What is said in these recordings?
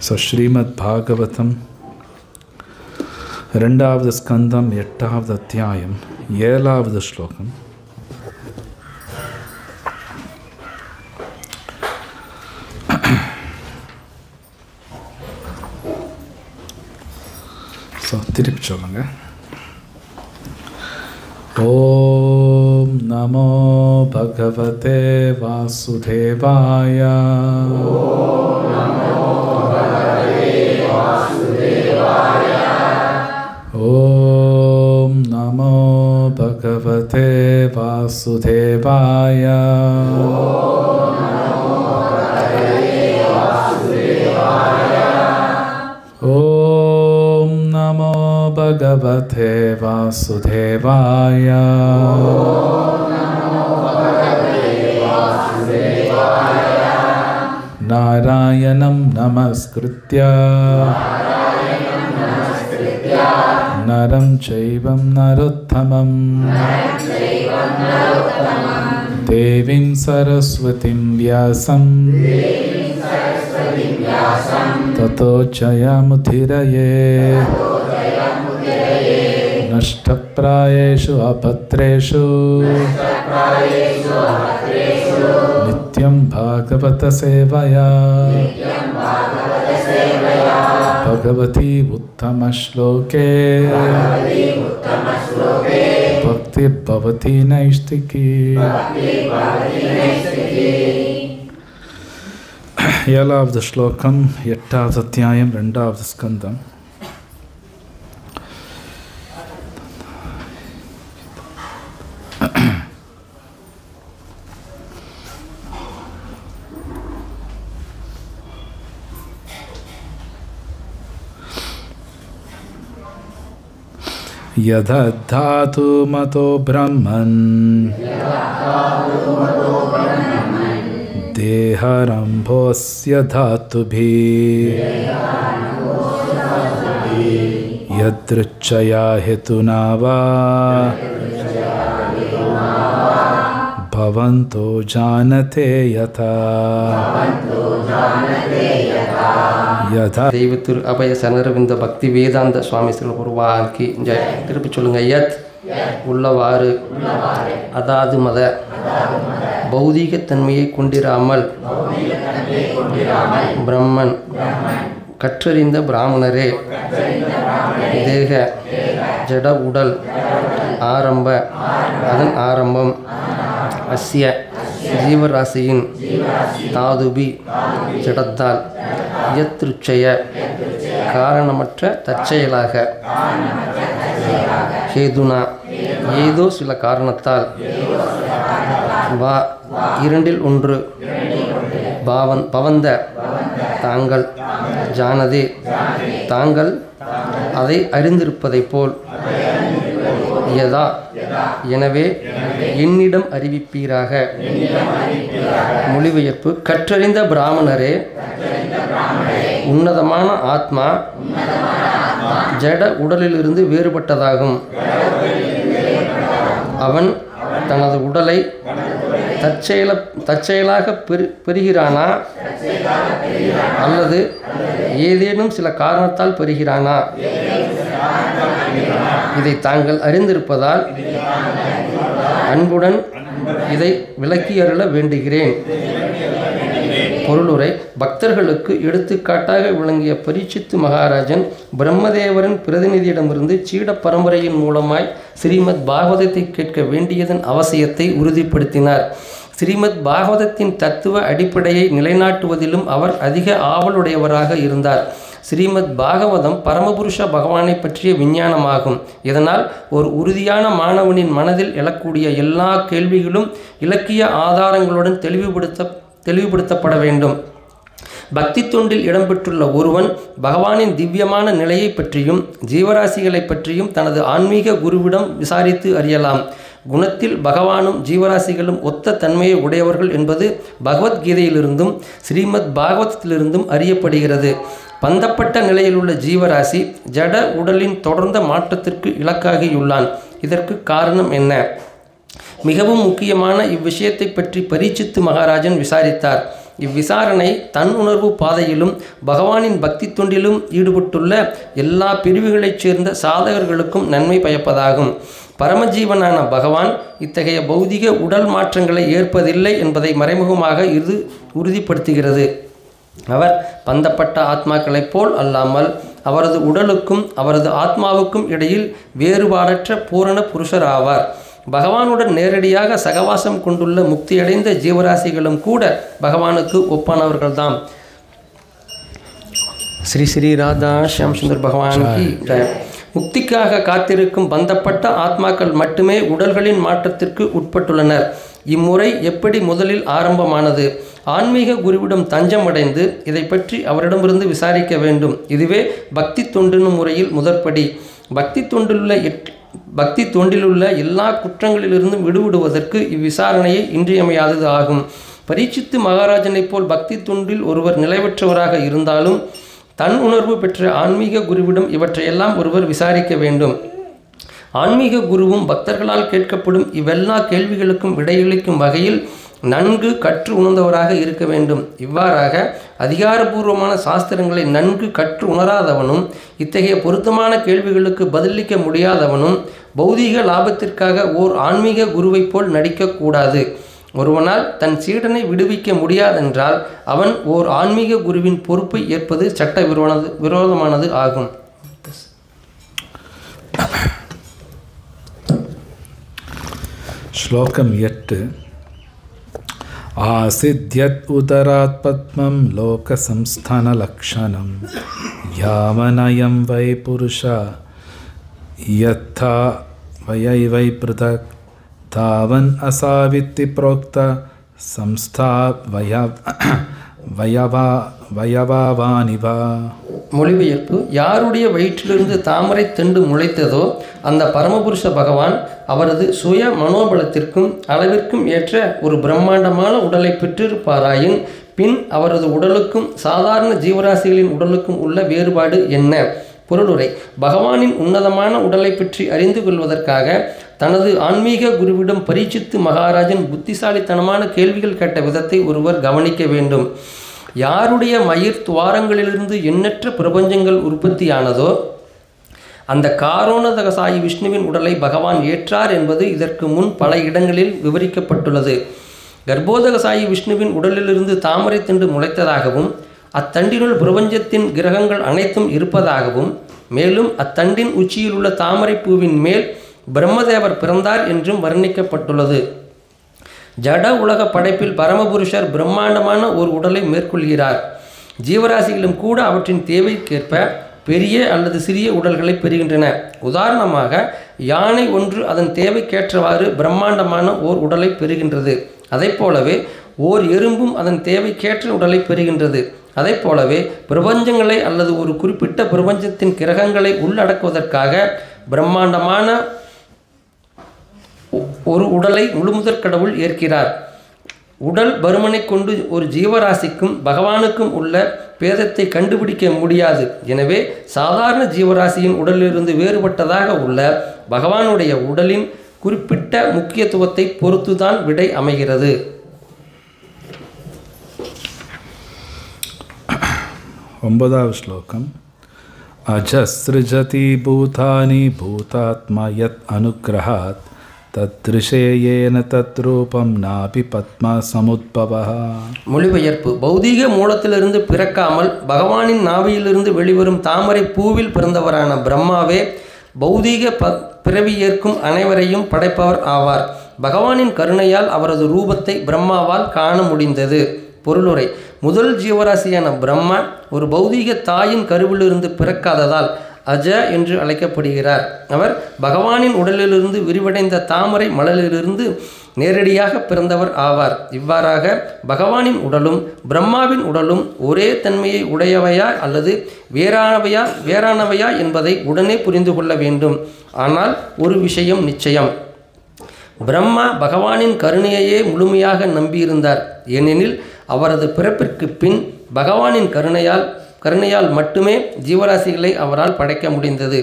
So Srimad Bhagavatam, 2வது ஸ்கந்தம் 8வது அத்தியாயம் 7வது ஸ்லோகம். So திருப்பி சொல்லுங்க. ஓம் நமோ பகவதே வாசுதேவாய. ஓம் நமோ பகவதே வாசுதேவாய. ஓம் நமோ பகவதே வாசுதேவாய. நாராயணம் நமஸ்கிருத்ய நரம் சைவம் நரோத்தமம் தேவீம் சரஸ்வதிம் வியாசம் ததோ ஜயமுதிரயே. நஷ்டப்ராயேஷு அபத்ரேஷு நித்யம் பாகவத சேவயா भगवती उत्तम श्लोके भक्ति भवती नैष्टिकी. 7வது ஸ்லோகம் 8வது அத்தியாயம் 2வது ஸ்கந்தம். यथा धातु मतो ब्रह्मन् देहारम्भोऽस्य धातुभिः यदृच्छया हेतुना वा भवन्तो जानते यथा. தெய்வத்திரு அபய சனரவிந்த பக்தி வேதாந்த சுவாமி சிலபுருவாக்கி ஜெய. திருப்பி சொல்லுங்க. யத் உள்ளவாறு, அதாவது மத பௌதீகத்தன்மையை கொண்டிராமல் பிரம்மன் கற்றறிந்த பிராமணரே தேக ஜட உடல் ஆரம்ப அதன் ஆரம்பம் அஸ்ய ஜீவராசியின் தாதுபி ஜடத்தால் யத்ருச்சய காரணமற்ற தற்செயலாக ஹேதுனா ஏதோ சில காரணத்தால் வா இரண்டில் ஒன்று பவந்த தாங்கள் ஜானதே தாங்கள் அதை அறிந்திருப்பதைப் போல் யதா எனவே என்னிடம் அறிவிப்பீராக. மொழிபெயர்ப்பு. கற்றறிந்த பிராமணரே, உன்னதமான ஆத்மா ஜட உடலிலிருந்து வேறுபட்டதாகும். அவன் தனது உடலை தற்செயலாக பெறுகிறானா அல்லது ஏதேனும் சில காரணத்தால் பெறுகிறானா? இதை தாங்கள் அறிந்திருப்பதால் அன்புடன் இதை விளக்கியருள வேண்டுகிறேன். பொருளுரை. பக்தர்களுக்கு எடுத்துக்காட்டாக விளங்கிய பரீட்சித்து மகாராஜன் பிரம்மதேவரின் பிரதிநிதியிடமிருந்து சீட பரம்பரையின் மூலமாய் ஸ்ரீமத் பாகவதத்தை கேட்க வேண்டியதன் அவசியத்தை உறுதிப்படுத்தினார். ஸ்ரீமத் பாகவதத்தின் தத்துவ அடிப்படையை நிலைநாட்டுவதிலும் அவர் அதிக ஆவலுடையவராக இருந்தார். ஸ்ரீமத் பாகவதம் பரமபுருஷ பகவானை பற்றிய விஞ்ஞானமாகும். இதனால் ஒரு உறுதியான மாணவனின் மனதில் எழக்கூடிய எல்லா கேள்விகளும் இலக்கிய ஆதாரங்களுடன் தெளிவுபடுத்தப்பட வேண்டும். பக்தி தொண்டில் இடம்பெற்றுள்ள ஒருவன் பகவானின் திவ்யமான நிலையை பற்றியும் ஜீவராசிகளை பற்றியும் தனது ஆன்மீக குருவிடம் விசாரித்து அறியலாம். குணத்தில் பகவானும் ஜீவராசிகளும் ஒத்த தன்மையை உடையவர்கள் என்பது பகவத்கீதையிலிருந்தும் ஸ்ரீமத் பாகவதத்திலிருந்தும் அறியப்படுகிறது. பந்தப்பட்ட நிலையில் உள்ள ஜீவராசி ஜட உடலின் தொடர்ந்த மாற்றத்திற்கு இலக்காகியுள்ளான். இதற்கு காரணம் என்ன? மிகவும் முக்கியமான இவ்விஷயத்தை பற்றி பரீட்சித்து மகாராஜன் விசாரித்தார். இவ்விசாரணை தன் உணர்வு பாதையிலும் பகவானின் பக்தி தொண்டிலும் ஈடுபட்டுள்ள எல்லா பிரிவுகளைச் சேர்ந்த சாதகர்களுக்கும் நன்மை பயப்பதாகும். பரமஜீவனான பகவான் இத்தகைய பௌதிக உடல் மாற்றங்களை ஏற்பதில்லை என்பதை மறைமுகமாக இது உறுதிப்படுத்துகிறது. அவர் பந்தப்பட்ட ஆத்மாக்களைப் போல் அல்லாமல் அவரது உடலுக்கும் அவரது ஆத்மாவுக்கும் இடையில் வேறுபாடற்ற பூரண புருஷர் ஆவார். பகவானுடன் நேரடியாக சகவாசம் கொண்டுள்ள முக்தியடைந்த ஜீவராசிகளும் கூட பகவானுக்கு ஒப்பானவர்கள்தாம். ஸ்ரீ ஸ்ரீ ராதா ஷியாம் சுந்தர் பகவான் கி ஜெய். முக்திக்காக காத்திருக்கும் பந்தப்பட்ட ஆத்மாக்கள் மட்டுமே உடல்களின் மாற்றத்திற்கு உட்பட்டுள்ளனர். இம்முறை எப்படி முதலில் ஆரம்பமானது? ஆன்மீக குருவிடம் தஞ்சமடைந்து இதை பற்றி அவரிடமிருந்து விசாரிக்க வேண்டும். இதுவே பக்தி தொண்டினும் முறையில் முதற்படி. பக்தி தொண்டிலுள்ள எல்லா குற்றங்களிலிருந்தும் விடுவிடுவதற்கு இவ்விசாரணையை இன்றியமையாதது ஆகும். பரீட்சித்து மகாராஜனைப் போல் பக்தி தொண்டில் ஒருவர் நிலைவற்றவராக இருந்தாலும் தன் உணர்வு பெற்ற ஆன்மீக குருவிடம் இவற்றையெல்லாம் ஒருவர் விசாரிக்க வேண்டும். ஆன்மீக குருவும் பக்தர்களால் கேட்கப்படும் இவ்வெல்லா கேள்விகளுக்கும் விடையளிக்கும் வகையில் நன்கு கற்று உணர்ந்தவராக இருக்க வேண்டும். இவ்வாறாக அதிகாரபூர்வமான சாஸ்திரங்களை நன்கு கற்று உணராதவனும் இத்தகைய பொருத்தமான கேள்விகளுக்கு பதிலளிக்க முடியாதவனும் பௌதீக லாபத்திற்காக ஓர் ஆன்மீக குருவைப் போல் நடிக்கக்கூடாது. ஒருவனால் தன் சீடனை விடுவிக்க முடியாதென்றால் அவன் ஓர் ஆன்மீக குருவின் பொறுப்பை ஏற்பது சட்ட விரோதமானது ஆகும். ஸ்லோகம் 8. ஆசித்யத் உதராத் பத்மம் லோக சம்ஸ்தான லக்ஷணம் யாவனயம் வை புருஷா யத்தா வயை ப்ருதக் தாவன் அசாவித்தி புரோக்த சம்ஸ்தா வயவாவானிவா. மொழிபெயர்ப்பு: யாருடைய வயிற்றிலிருந்து தாமரை தண்டு முளைத்ததோ அந்த பரமபுருஷ பகவான் அவரது சுய மனோபலத்திற்கும் அளவிற்கும் ஏற்ற ஒரு பிரம்மாண்டமான உடலை பெற்றிருப்பாராயின் பின் அவரது உடலுக்கும் சாதாரண ஜீவராசிகளின் உடலுக்கும் உள்ள வேறுபாடு என்ன? பொருளுரை: பகவானின் உன்னதமான உடலை பற்றி அறிந்து கொள்வதற்காக தனது ஆன்மீக குருவிடம் பரீட்சித்து மகாராஜன் புத்திசாலித்தனமான கேள்விகள் கேட்ட விதத்தை ஒருவர் கவனிக்க வேண்டும். யாருடைய மயிர் துவாரங்களிலிருந்து எண்ணற்ற பிரபஞ்சங்கள் உற்பத்தியானதோ அந்த காரோணதகசாயி விஷ்ணுவின் உடலை பகவான் ஏற்றார் என்பது இதற்கு முன் பல இடங்களில் விவரிக்கப்பட்டுள்ளது. கர்ப்போதகசாயி விஷ்ணுவின் உடலிலிருந்து தாமரை தண்டு முளைத்ததாகவும் அத்தண்டினுள் பிரபஞ்சத்தின் கிரகங்கள் அனைத்தும் இருப்பதாகவும் மேலும் அத்தண்டின் உச்சியில் உள்ள தாமரை பூவின் மேல் பிரம்மதேவர் பிறந்தார் என்றும் வர்ணிக்கப்பட்டுள்ளது. ஜட உலக படைப்பில் பரமபுருஷர் பிரம்மாண்டமான ஒரு உடலை மேற்கொள்கிறார். ஜீவராசிகளும் கூட அவற்றின் தேவைக்கேற்ப பெரிய அல்லது சிறிய உடல்களை பெறுகின்றன. உதாரணமாக யானை ஒன்று அதன் தேவைக்கேற்றவாறு பிரம்மாண்டமான ஓர் உடலை பெறுகின்றது. அதை போலவே ஓர் எறும்பும் அதன் தேவைக்கேற்ற உடலை பெறுகின்றது. அதை போலவே பிரபஞ்சங்களை அல்லது ஒரு குறிப்பிட்ட பிரபஞ்சத்தின் கிரகங்களை உள்ளடக்குவதற்காக பிரம்மாண்டமான ஒரு உடலை முழுமுதற் கடவுள் ஏற்கிறார். உடல் பருமனை கொண்டு ஒரு ஜீவராசிக்கும் பகவானுக்கும் உள்ள பேதத்தை கண்டுபிடிக்க முடியாது. எனவே சாதாரண ஜீவராசியின் உடலிலிருந்து வேறுபட்டதாக உள்ள பகவானுடைய உடலின் குறிப்பிட்ட முக்கியத்துவத்தை பொறுத்துதான் விடை அமைகிறது. 9வது ஸ்லோகம். அஜஸ்ருஜதி பூதானி பூதாத்மா யத் அனுக்ரஹாத் தத்ருஷேயேன தத்ரூபம் நாபி பத்மா சமுத்பவஹ. மொழிபெயர்ப்பு: பௌதீக மூலத்திலிருந்து பிறக்காமல் பகவானின் நாவியிலிருந்து வெளிவரும் தாமரை பூவில் பிறந்தவரான பிரம்மாவே பௌதீக பிறவி ஏற்கும் அனைவரையும் படைப்பவர் ஆவார். பகவானின் கருணையால் அவரது ரூபத்தை பிரம்மாவால் காண முடிந்தது. பொருளுரை: முதல் ஜீவராசியான பிரம்மா ஒரு பௌதீக தாயின் கருவிலிருந்து பிறக்காததால் அஜ என்று அழைக்கப்படுகிறார். அவர் பகவானின் உடலிலிருந்து விரிவடைந்த தாமரை மலரிலிருந்து நேரடியாக பிறந்தவர் ஆவார். இவ்வாறாக பகவானின் உடலும் பிரம்மாவின் உடலும் ஒரே தன்மையை உடையவையா அல்லது வேறானவையா என்பதை உடனே புரிந்து கொள்ள வேண்டும். ஆனால் ஒரு விஷயம் நிச்சயம்: பிரம்மா பகவானின் கருணையையே முழுமையாக நம்பியிருந்தார். ஏனெனில் அவரது பிறப்பிற்கு பின் பகவானின் கருணையால் கருணையால் மட்டுமே ஜீவராசிகளை அவரால் படைக்க முடிந்தது.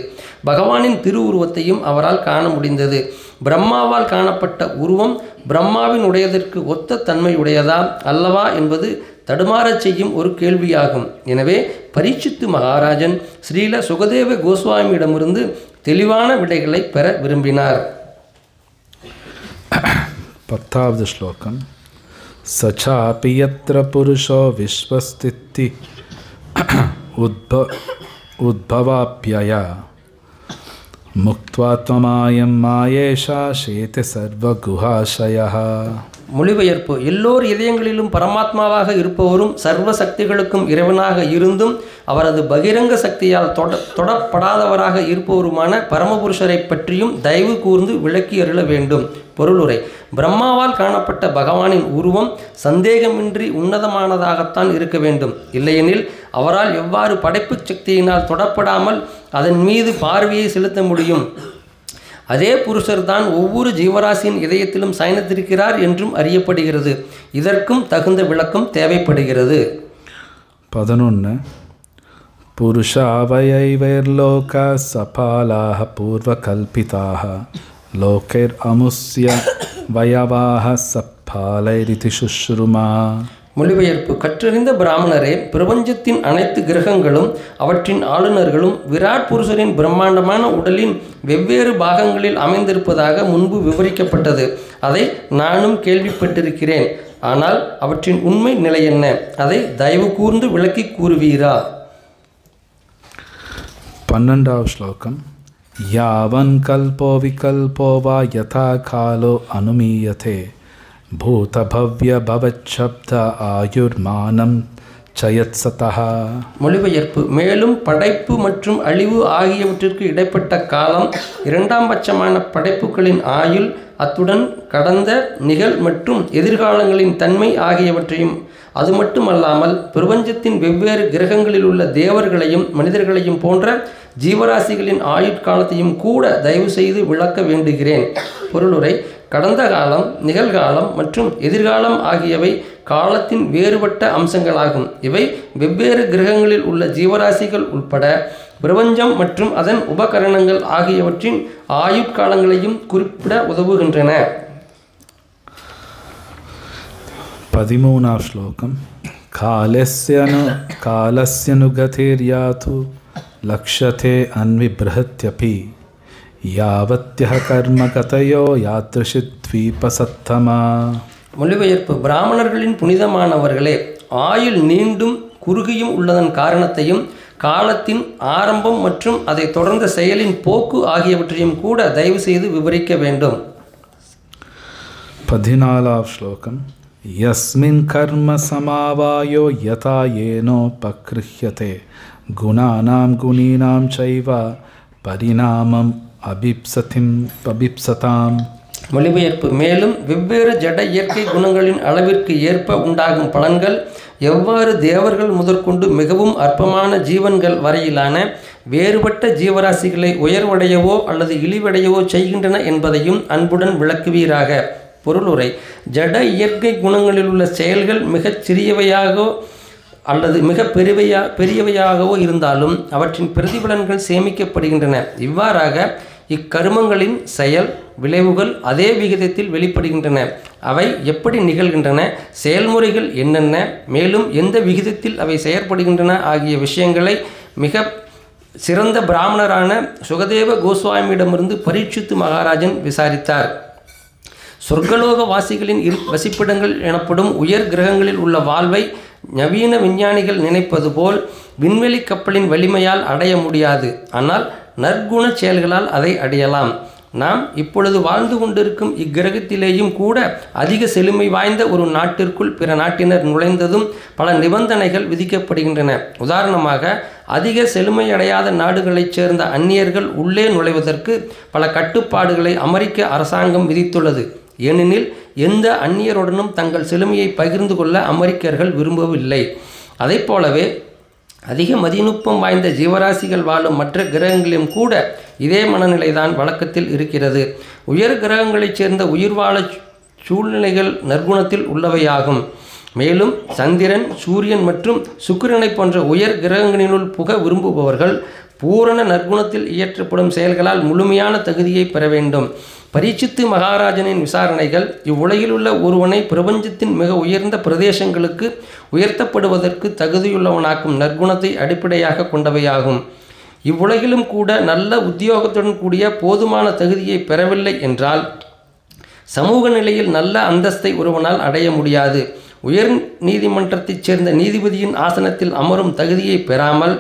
பகவானின் திருவுருவத்தையும் அவரால் காண முடிந்தது. பிரம்மாவால் காணப்பட்ட உருவம் பிரம்மாவின் உடையதற்கு ஒத்த தன்மையுடையதா அல்லவா என்பது தடுமாறச் செய்யும் ஒரு கேள்வியாகும். எனவே பரீட்சித்து மகாராஜன் ஸ்ரீல சுகதேவ கோஸ்வாமியிடமிருந்து தெளிவான விடைகளை பெற விரும்பினார். 10வது ஸ்லோகம். சச்சாபி யத்ர புருஷோ விஸ்வஸ்தித்தி உத்பவாப்யயா முக்த்வா த்வமாயம் மாயேஷா சேதி சர்வ குஹாஷயः. மொழிபெயர்ப்பு. எல்லோர் இதயங்களிலும் பரமாத்மாவாக இருப்பவரும் சர்வ சக்திகளுக்கும் இறைவனாக இருந்தும் அவரது பகிரங்க சக்தியால் தொடப்படாதவராக இருப்பவருமான பரமபுருஷரை பற்றியும் தயவு கூர்ந்து விளக்கி அருள வேண்டும். பொருளுரை. பிரம்மாவால் காணப்பட்ட பகவானின் உருவம் சந்தேகமின்றி உன்னதமானதாகத்தான் இருக்க வேண்டும். இல்லையெனில் அவரால் எவ்வாறு படைப்பு சக்தியினால் தொடப்படாமல் அதன் மீது பார்வையை செலுத்த முடியும்? அதே புருஷர் தான் ஒவ்வொரு ஜீவராசியின் இதயத்திலும் சயனித்திருக்கிறார் என்றும் அறியப்படுகிறது. இதற்கும் தகுந்த விளக்கம் தேவைப்படுகிறது. 11. புருஷாவயைர்லோக சபாலாஹ பூர்வகல்பிதாஹ லோகைர் அமுஸ்ய வயவாஹ சப்பாலைரிதி சுஷ்ருமா. மொழிபெயர்ப்பு. கற்றறிந்த பிராமணரே, பிரபஞ்சத்தின் அனைத்து கிரகங்களும் அவற்றின் ஆளுநர்களும் விராட் புருஷரின் பிரம்மாண்டமான உடலின் வெவ்வேறு பாகங்களில் அமைந்திருப்பதாக முன்பு விவரிக்கப்பட்டது. அதை நானும் கேள்விப்பட்டிருக்கிறேன். ஆனால் அவற்றின் உண்மை நிலை என்ன? அதை தயவு கூர்ந்து விளக்கி கூறுவீரா? 12வது ஸ்லோகம். யாவன் கல்போ விகல்போ வா யதா காலோ அனுமீயதே பூதபவ்ய பவச்சப்த ஆயுர்மானம் சயத்சதஹ. மொழிபெயர்ப்பு. மேலும் படைப்பு மற்றும் அழிவு ஆகியவற்றிற்கு இடைப்பட்ட காலம், இரண்டாம் பட்சமான படைப்புகளின் ஆயுள், அத்துடன் கடந்த, நிகழ் மற்றும் எதிர்காலங்களின் தன்மை ஆகியவற்றையும், அது மட்டுமல்லாமல் பிரபஞ்சத்தின் வெவ்வேறு கிரகங்களில் உள்ள தேவர்களையும் மனிதர்களையும் போன்ற ஜீவராசிகளின் ஆயுட்காலத்தையும் கூட தயவு செய்து விளக்க வேண்டுகிறேன். பொருளுரை. கடந்த காலம், நிகழ்காலம் மற்றும் எதிர்காலம் ஆகியவை காலத்தின் வேறுபட்ட அம்சங்களாகும். இவை வெவ்வேறு கிரகங்களில் உள்ள ஜீவராசிகள் உட்பட பிரபஞ்சம் மற்றும் அதன் உபகரணங்கள் ஆகியவற்றின் ஆயுட்காலங்களையும் குறிப்பிட உதவுகின்றன. 13வது ஸ்லோகம். காலஸ்யனுகதிர்யாது லக்ஷதே அன்விப்ரஹத்யபி யாவத்யஹ கர்மகதயோ யாத்ரிஷித்வீபசத்தமா. மொழிபெயர்ப்பு. பிராமணர்களின் புனிதமானவர்களே, ஆயுள் நீண்டும் குறுகியும் உள்ளதன் காரணத்தையும் காலத்தின் ஆரம்பம் மற்றும் அதை தொடர்ந்த செயலின் போக்கு ஆகியவற்றையும் கூட தயவு செய்து விவரிக்க வேண்டும். 14வது ஸ்லோகம். யஸ்மின் கர்ம சமாவாயோ யதா ஏனோபக்ருஹ்யதே குணானாம் குணீனாம் சைவ பரிணாமம் அபிப்சதாம். மொழிபெயர்ப்பு. மேலும் வெவ்வேறு ஜட இயற்கை குணங்களின் அளவிற்கு ஏற்ப உண்டாகும் பலன்கள் எவ்வாறு தேவர்கள் முதற்கொண்டு மிகவும் அற்பமான ஜீவன்கள் வரையிலான வேறுபட்ட ஜீவராசிகளை உயர்வடையவோ அல்லது இழிவடையவோ செய்கின்றன என்பதையும் அன்புடன் விளக்குவீராக. பொருளுரை. ஜட இயற்கை குணங்களில் உள்ள செயல்கள் மிகச் சிறியவையாகவோ அல்லது மிக பெரியவையாகவோ இருந்தாலும் அவற்றின் பிரதிபலன்கள் சேமிக்கப்படுகின்றன. இவ்வாறாக இக்கருமங்களின் செயல் விளைவுகள் அதே விகிதத்தில் வெளிப்படுகின்றன. அவை எப்படி நிகழ்கின்றன, செயல்முறைகள் என்னென்ன, மேலும் எந்த விகிதத்தில் அவை செயற்படுகின்றன ஆகிய விஷயங்களை மிக சிறந்த பிராமணரான சுகதேவ கோஸ்வாமியிடமிருந்து பரீட்சித்து மகாராஜன் விசாரித்தார். சொர்க்கலோக வாசிகளின் வசிப்பிடங்கள் எனப்படும் உயர் கிரகங்களில் உள்ள வாழ்வை நவீன விஞ்ஞானிகள் நினைப்பது போல் விண்வெளி கப்பலின் வலிமையால் அடைய முடியாது. ஆனால் நற்குண செயல்களால் அதை அடையலாம். நாம் இப்பொழுது வாழ்ந்து கொண்டிருக்கும் இக்கிரகத்திலேயும் கூட அதிக செழுமை வாய்ந்த ஒரு நாட்டிற்குள் பிற நாட்டினர் நுழைந்ததும் பல நிபந்தனைகள் விதிக்கப்படுகின்றன. உதாரணமாக, அதிக செழுமையடையாத நாடுகளைச் சேர்ந்த அந்நியர்கள் உள்ளே நுழைவதற்கு பல கட்டுப்பாடுகளை அமெரிக்க அரசாங்கம் விதித்துள்ளது. ஏனெனில் எந்த அந்நியருடனும் தங்கள் செழுமையை பகிர்ந்து கொள்ள அமெரிக்கர்கள் விரும்பவில்லை. அதை போலவே அதிக மதிநுட்பம் வாய்ந்த ஜீவராசிகள் வாழும் மற்ற கிரகங்களிலும் கூட இதே மனநிலைதான் வழக்கத்தில் இருக்கிறது. உயர் கிரகங்களைச் சேர்ந்த உயிர்வாழ சூழ்நிலைகள் நற்குணத்தில் உள்ளவையாகும். மேலும் சந்திரன், சூரியன் மற்றும் சுக்கிரனை போன்ற உயர் கிரகங்களினுள் புக விரும்புபவர்கள் பூரண நற்குணத்தில் இயற்றப்படும் செயல்களால் முழுமையான தகுதியை பெற வேண்டும். பரீட்சித்து மகாராஜனின் விசாரணைகள் இவ்வுலகில் உள்ள ஒருவனை பிரபஞ்சத்தின் மிக உயர்ந்த பிரதேசங்களுக்கு உயர்த்தப்படுவதற்கு தகுதியுள்ளவனாக்கும் நற்குணத்தை அடிப்படையாக கொண்டவையாகும். இவ்வுலகிலும் கூட நல்ல உத்தியோகத்துடன் கூடிய போதுமான தகுதியை பெறவில்லை என்றால் சமூக நிலையில் நல்ல அந்தஸ்தை ஒருவனால் அடைய முடியாது. உயர் நீதிமன்றத்தைச் சேர்ந்த நீதிபதியின் ஆசனத்தில் அமரும் தகுதியை பெறாமல்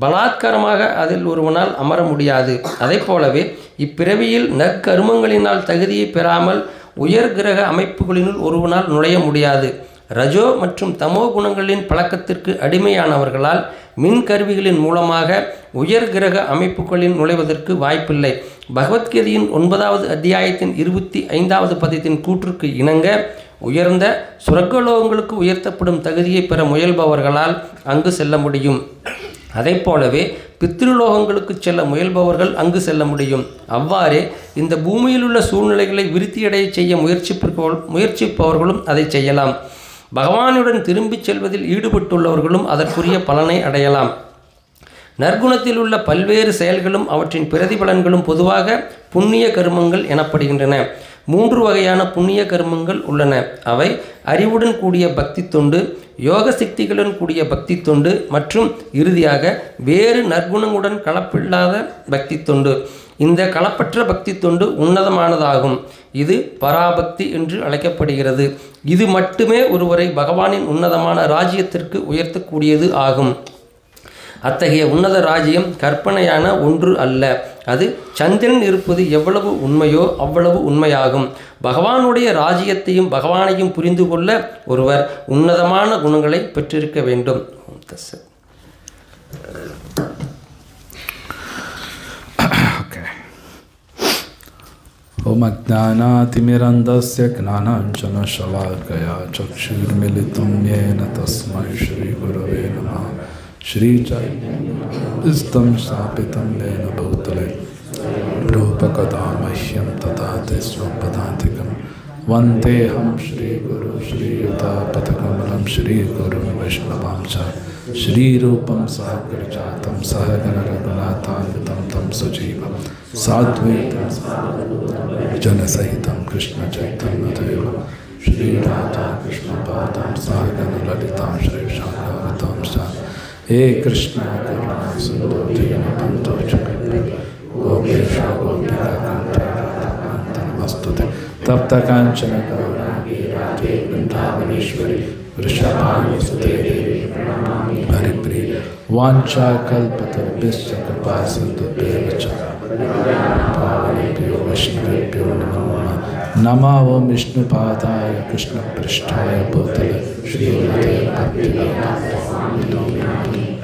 பலாத்காரமாக அதில் ஒருவனால் அமர முடியாது. அதை போலவே இப்பிறவியில் நற்கருமங்களினால் தகுதியை பெறாமல் உயர் கிரக அமைப்புகளினுள் ஒருவனால் நுழைய முடியாது. ரஜோ மற்றும் தமோ குணங்களின் பழக்கத்திற்கு அடிமையானவர்களால் மின் கருவிகளின் மூலமாக உயர் கிரக அமைப்புகளில் நுழைவதற்கு வாய்ப்பில்லை. பகவத்கீதையின் 9வது அத்தியாயத்தின் 25வது பதத்தின் கூற்றுக்கு இணங்க உயர்ந்த சுரக்கலோகங்களுக்கு உயர்த்தப்படும் தகுதியை பெற முயல்பவர்களால் அங்கு செல்ல முடியும். அதை போலவே பித்ருலோகங்களுக்கு செல்ல முயல்பவர்கள் அங்கு செல்ல முடியும். அவ்வாறே இந்த பூமியில் உள்ள சூழ்நிலைகளை விருத்தியடைய செய்ய முயற்சிப்பவர்களும் அதை செய்யலாம். பகவானுடன் திரும்பிச் செல்வதில் ஈடுபட்டுள்ளவர்களும் அதற்குரிய பலனை அடையலாம். நற்குணத்தில் உள்ள பல்வேறு செயல்களும் அவற்றின் பிரதிபலன்களும் பொதுவாக புண்ணிய கர்மங்கள் எனப்படுகின்றன. 3 வகையான புண்ணிய கர்மங்கள் உள்ளன. அவை அறிவுடன் கூடிய பக்தி தொண்டு, யோக சக்திகளுடன் கூடிய பக்தி தொண்டு மற்றும் இறுதியாக வேறு நற்குணங்களுடன் கலப்பில்லாத பக்தி தொண்டு. இந்த கலப்பற்ற பக்தி தொண்டு உன்னதமானதாகும். இது பராபக்தி என்று அழைக்கப்படுகிறது. இது மட்டுமே ஒருவரை பகவானின் உன்னதமான ராஜ்யத்திற்கு உயர்த்தக்கூடியது ஆகும். அத்தகைய உன்னத ராஜ்யம் கற்பனையான ஒன்று அல்ல. அது சந்திரன் இருப்பது எவ்வளவு உண்மையோ அவ்வளவு உண்மையாகும். பகவானுடைய ராஜ்யத்தையும் பகவானையும் புரிந்து கொள்ள ஒருவர் உன்னதமான குணங்களை பெற்றிருக்க வேண்டும். ஓம் அஜ்ஞானாதிமிரந்தஸ்ய ஞானாஞ்சனசலாக்கயா சக்ஷுர்மிலிதம் யேன தஸ்மை ஸ்ரீ குரவே நமः. श्रीचैतन्यं स्थापितं येन भूतले रूपकदा मह्यं ददाति स्वपदान्तिकं वन्देऽहं श्रीगुरुं श्रीयुतापदकमलं श्रीगुरुं वैष्णवां च श्रीरूपं सहगणजातं सहगणरघुनाथान्वितं तं सजीवं साद्वैतं जनसहितं कृष्णचैतन्यदेवं श्रीराधा कृष्णपादां सहगणललितां श्रीशाखावतां च हे कृष्ण करुणा सिंधु दीनबन्धो गोपेश गोपिका कान्त नमस्तुते तप्त कांचन गौरांगी राधे वृंदावनेश्वरी वृषभानुसुते देवी हरिप्रिय वाञ्छा कल्पतरुभ्यश्च कृपा सिन्धुभ्येव च पावनेभ्यो वैष्णवेभ्यो नमो नमः. ओं विष्णुपादाय कृष्णपृष्ठाय भूतले श्रीमते भक्तिवेदान्त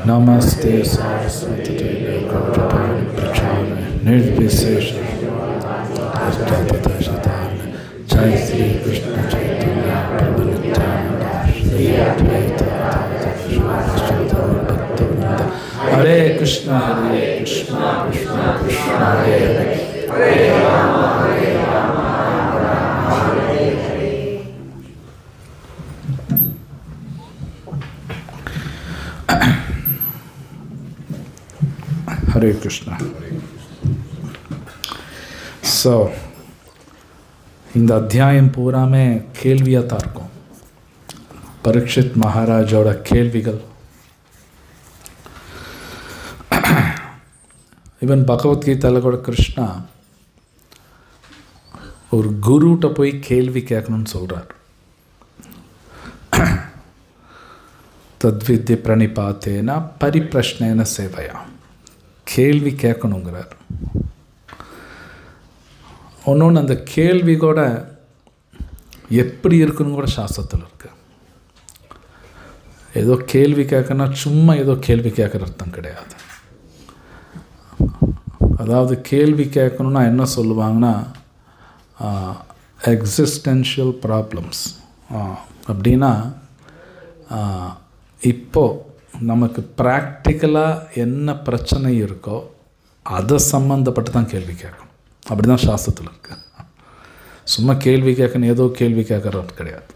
नमस्ते सरस्वती देवी गौरवाणी प्रचारे निर्विशेष जय श्री कृष्ण चैतन्य प्रभु नित्यानंद श्री अद्वैत भक्तवृंद. हरे Krishna Krishna Krishna Hare Hare Hare Ram Hare Krishna. So, இந்த அத்தியாயம் பூராமே கேள்வியாக தான் இருக்கும். பரீட்சித் மகாராஜோட கேள்விகள். ஈவன் பகவத்கீதையில் கூட கிருஷ்ணா ஒரு குருட்ட போய் கேள்வி கேட்கணும்னு சொல்கிறார். தத்வித்ய பிரணிபாத்தேனா பரிப்பிரஷ்னேன சேவையா, கேள்வி கேட்கணுங்கிறார். ஒன்று அந்த கேள்வி கூட எப்படி இருக்குன்னு கூட சாஸ்திரத்தில் இருக்கு. ஏதோ கேள்வி கேட்கணும்னா சும்மா ஏதோ கேள்வி கேட்குற அர்த்தம் கிடையாது. அதாவது கேள்வி கேட்கணுன்னா என்ன சொல்லுவாங்கன்னா எக்ஸிஸ்டென்ஷியல் ப்ராப்ளம்ஸ் அப்படின்னா இப்போது நமக்கு ப்ராக்டிக்கலாக என்ன பிரச்சனை இருக்கோ அதை சம்மந்தப்பட்டு தான் கேள்வி கேட்கணும். அப்படி தான் சாஸ்திரத்தில் இருக்குது. சும்மா கேள்வி கேட்கணும் ஏதோ கேள்வி கேட்குறது கிடையாது.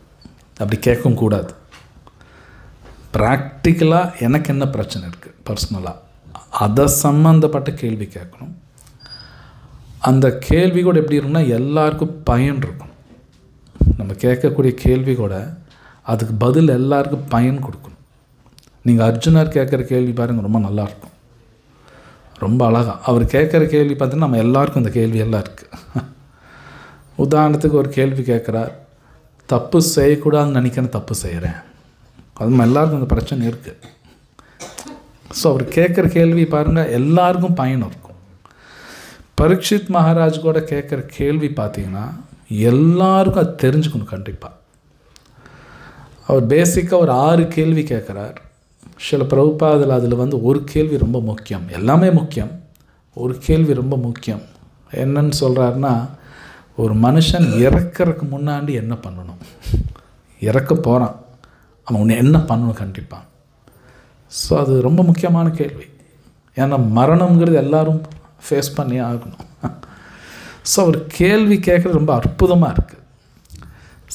அப்படி கேட்கவும் கூடாது. ப்ராக்டிக்கலாக எனக்கு என்ன பிரச்சனை இருக்குது பர்சனலாக, அதை சம்மந்தப்பட்ட கேள்வி கேட்கணும். அந்த கேள்வி கூட எப்படி இருக்குன்னா எல்லாருக்கும் பயன் இருக்கும். நம்ம கேட்கக்கூடிய கேள்வி கூட அதுக்கு பதில் எல்லாருக்கும் பயன் கொடுக்கணும். நீங்கள் அர்ஜுனர் கேட்குற கேள்வி பாருங்கள், ரொம்ப நல்லாயிருக்கும், ரொம்ப அழகாக. அவர் கேட்குற கேள்வி பார்த்தீங்கன்னா நம்ம எல்லாருக்கும் இந்த கேள்வி எல்லாம் இருக்குது. உதாரணத்துக்கு ஒரு கேள்வி கேட்குறார், தப்பு செய்யக்கூடாதுன்னு நினைக்கிறேன், தப்பு செய்கிறேன். அது நம்ம எல்லாருக்கும் அந்த பிரச்சனை இருக்குது. ஸோ அவர் கேட்குற கேள்வி பாருங்கள் எல்லாருக்கும் பயன் இருக்கும். பரீட்சித் மகாராஜ் கூட கேட்குற கேள்வி பார்த்தீங்கன்னா எல்லாருக்கும் அது தெரிஞ்சுக்கணும் கண்டிப்பாக. அவர் பேசிக்காக ஒரு 6 கேள்வி கேட்குறார். சில பிரபுபாதில் அதில் ஒரு கேள்வி ரொம்ப முக்கியம், எல்லாமே முக்கியம், ஒரு கேள்வி ரொம்ப முக்கியம். என்னன்னு சொல்கிறாருன்னா, ஒரு மனுஷன் இறக்கிறதுக்கு முன்னாடி என்ன பண்ணணும், இறக்க போகிறான் அவன் என்ன பண்ணணும் கண்டிப்பாக. ஸோ அது ரொம்ப முக்கியமான கேள்வி. ஏன்னா மரணங்கிறது எல்லோரும் ஃபேஸ் பண்ணி ஆகணும். ஸோ அவர் கேள்வி கேட்குறது ரொம்ப அற்புதமாக இருக்குது.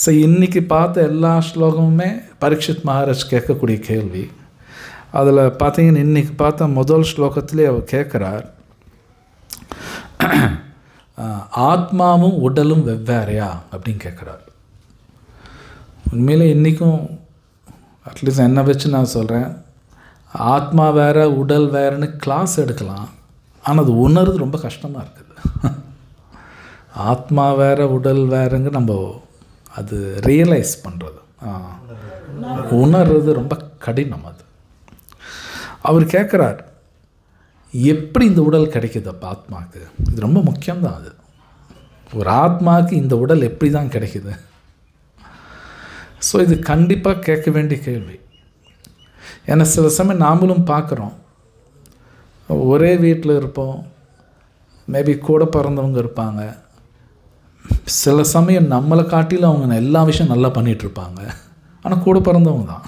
ஸோ இன்றைக்கி பார்த்த எல்லா ஸ்லோகமுமே பரீட்சித் மகாராஜ் கேட்கக்கூடிய கேள்வி. அதில் பார்த்தீங்கன்னா இன்றைக்கி பார்த்த முதல் ஸ்லோகத்திலே அவர் கேட்குறார், ஆத்மாவும் உடலும் வெவ்வேறையா அப்படின்னு கேட்குறார். உண்மையிலே இன்றைக்கும் அட்லீஸ்ட் என்னை வச்சு நான் சொல்கிறேன், ஆத்மா வேறு உடல் வேறுன்னு கிளாஸ் எடுக்கலாம், ஆனால் அது உணர்றது ரொம்ப கஷ்டமாக இருக்குது. ஆத்மா வேறு உடல் வேறுங்க நம்ம அது ரியலைஸ் பண்ணுறது, உணர்றது ரொம்ப கடினம். அது அவர் கேட்குறார், எப்படி இந்த உடல் கிடைக்கிது அப்போ ஆத்மாவுக்கு? இது ரொம்ப முக்கியம்தான். அது ஒரு ஆத்மாவுக்கு இந்த உடல் எப்படி தான் கிடைக்கிது? ஸோ இது கண்டிப்பாக கேட்க வேண்டிய கேள்வி. ஏன்னா சில சமயம் நாமளும் பார்க்குறோம், ஒரே வீட்டில் இருப்போம், மேபி கூட பிறந்தவங்க இருப்பாங்க, சில சமயம் நம்மளை காட்டிலும் அவங்க எல்லா விஷயம் நல்லா பண்ணிகிட்ருப்பாங்க, ஆனால் கூட பிறந்தவங்க தான்,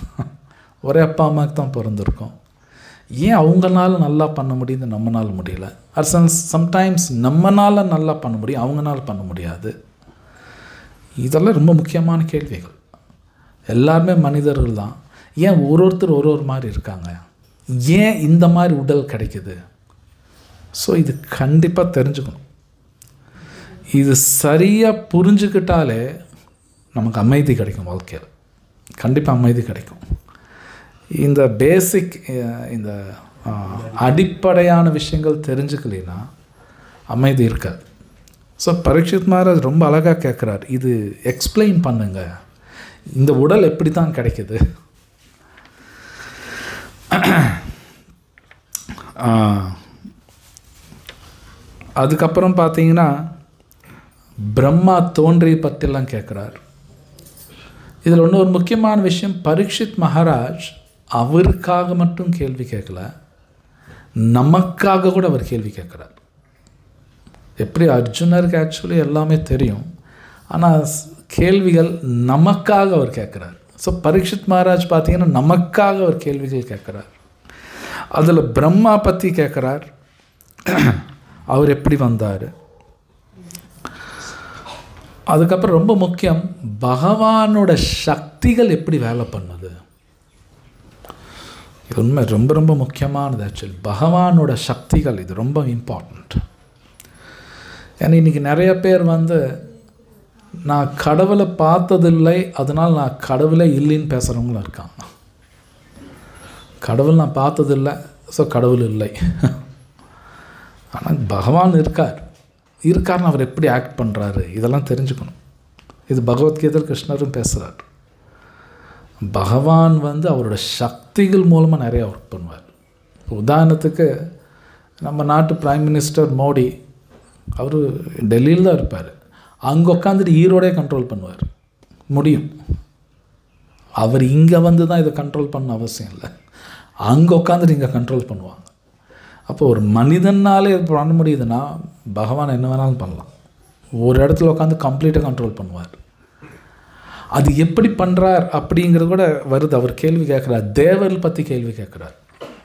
ஒரே அப்பா அம்மாவுக்கு தான் பிறந்திருக்கோம். ஏன் அவங்களால நல்லா பண்ண முடியுது, நம்மளால முடியல? சம்டைம்ஸ் நம்மளால நல்லா பண்ண முடியும், அவங்களால பண்ண முடியாது. இதெல்லாம் ரொம்ப முக்கியமான கேள்விகள். எல்லாருமே மனிதர்கள் தான், ஏன் ஒருத்தர் ஒரு மாதிரி இருக்காங்க, ஏன் இந்த மாதிரி உடல் கிடைக்குது? ஸோ இது கண்டிப்பாக தெரிஞ்சுக்கணும். இது சரியாக புரிஞ்சுக்கிட்டாலே நமக்கு அமைதி கிடைக்கும், வாழ்க்கையில் கண்டிப்பாக அமைதி கிடைக்கும். இந்த பேசிக் இந்த அடிப்படையான விஷயங்கள் தெரிஞ்சுக்கலைன்னா அமைதி இருக்காது. ஸோ பரீட்சித் மகாராஜ் ரொம்ப அழகாக கேட்குறார், இது எக்ஸ்பிளைன் பண்ணுங்க, இந்த உடல் எப்படி தான் கிடைக்குது? அதுக்கப்புறம் பார்த்தீங்கன்னா பிரம்மா தோன்றி பற்றிலாம் கேட்குறார். இதில் ஒரு முக்கியமான விஷயம், பரீட்சித் மகாராஜ் அவருக்காக மட்டும் கேள்வி கேட்கல, நமக்காக கூட அவர் கேள்வி கேட்குறார். எப்படி அர்ஜுனருக்கு ஆக்சுவலி எல்லாமே தெரியும், ஆனால் கேள்விகள் நமக்காக அவர் கேட்குறார். ஸோ பரீட்சித் மகாராஜ் பார்த்தீங்கன்னா நமக்காக அவர் கேள்விகள் கேட்குறார். அதில் பிரம்மா பற்றி கேட்குறார், அவர் எப்படி வந்தார். அதுக்கப்புறம் ரொம்ப முக்கியம், பகவானோட சக்திகள் எப்படி வேலை பண்ணுது. இது உண்மை ரொம்ப ரொம்ப முக்கியமானது. ஆக்சுவலி பகவானோட சக்திகள் இது ரொம்ப இம்பார்ட்டண்ட். ஏன்னா இன்றைக்கி நிறைய பேர் நான் கடவுளை பார்த்ததில்லை, அதனால் நான் கடவுளே இல்லைன்னு பேசுகிறவங்களும் இருக்காங்க. கடவுள் நான் பார்த்ததில்லை, ஸோ கடவுள் இல்லை. ஆனால் பகவான் இருக்காருன்னு அவர் எப்படி ஆக்ட் பண்ணுறாரு இதெல்லாம் தெரிஞ்சுக்கணும். இது பகவத்கீதை கிருஷ்ணரும் பேசுகிறார். பகவான் அவரோட சக்திகள் மூலமாக நிறையா ஒர்க் பண்ணுவார். உதாரணத்துக்கு நம்ம நாட்டு பிரைம் மினிஸ்டர் மோடி, அவர் டெல்லியில் தான் இருப்பார், அங்கே உட்காந்துட்டு ஈரோடே கண்ட்ரோல் பண்ணுவார் முடியும். அவர் இங்கே தான் இதை கண்ட்ரோல் பண்ண அவசியம் இல்லை, அங்கே உட்காந்துட்டு இங்கே கண்ட்ரோல் பண்ணுவாங்க. அப்போ ஒரு மனிதனாலே இது பண்ண முடியுதுன்னா பகவான் என்ன வேணாலும் பண்ணலாம். ஒரு இடத்துல உட்காந்து கம்ப்ளீட்டாக கண்ட்ரோல் பண்ணுவார். அது எப்படி பண்ணுறார் அப்படிங்கிறது கூட வருது. அவர் கேள்வி கேட்குறார், தேவர்கள் பற்றி கேள்வி கேட்குறார்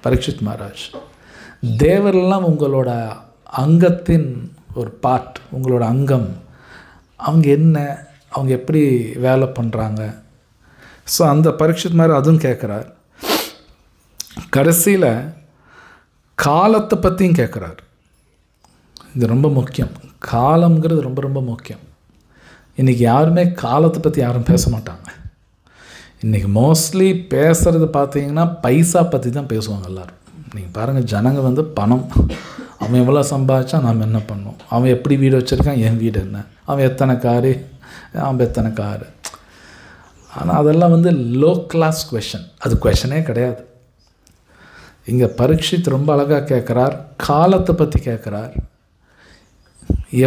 பரீட்சித் மகாராஜ். தேவரெல்லாம் உங்களோட அங்கத்தின் ஒரு பார்ட், உங்களோட அங்கம், அவங்க என்ன, அவங்க எப்படி வேலை பண்ணுறாங்க. ஸோ அந்த பரீட்சித் மகாராஜ் அதுவும் கேட்குறார். கடைசியில் காலத்தை பற்றியும் கேட்குறாரு. இது ரொம்ப முக்கியம். காலம்ங்கிறது ரொம்ப ரொம்ப முக்கியம். இன்றைக்கி யாருமே காலத்தை பற்றி யாரும் பேச மாட்டாங்க. இன்றைக்கி மோஸ்ட்லி பேசுகிறது பார்த்தீங்கன்னா பைசா பற்றி தான் பேசுவாங்க எல்லோரும். நீங்கள் பாருங்கள், ஜனங்க பணம், அவன் எவ்வளோ சம்பாதிச்சா நாம் என்ன பண்ணோம், அவன் எப்படி வீடு வச்சுருக்கான், என் வீடு என்ன, அவன் எத்தனை காரு, அவன் எத்தனை காரு. ஆனால் அதெல்லாம் லோ கிளாஸ் கொஷன். அது கொஷனே கிடையாது. இங்கே பரீட்சித் ரொம்ப அழகாக கேட்குறார், காலத்தை பற்றி கேட்குறார்.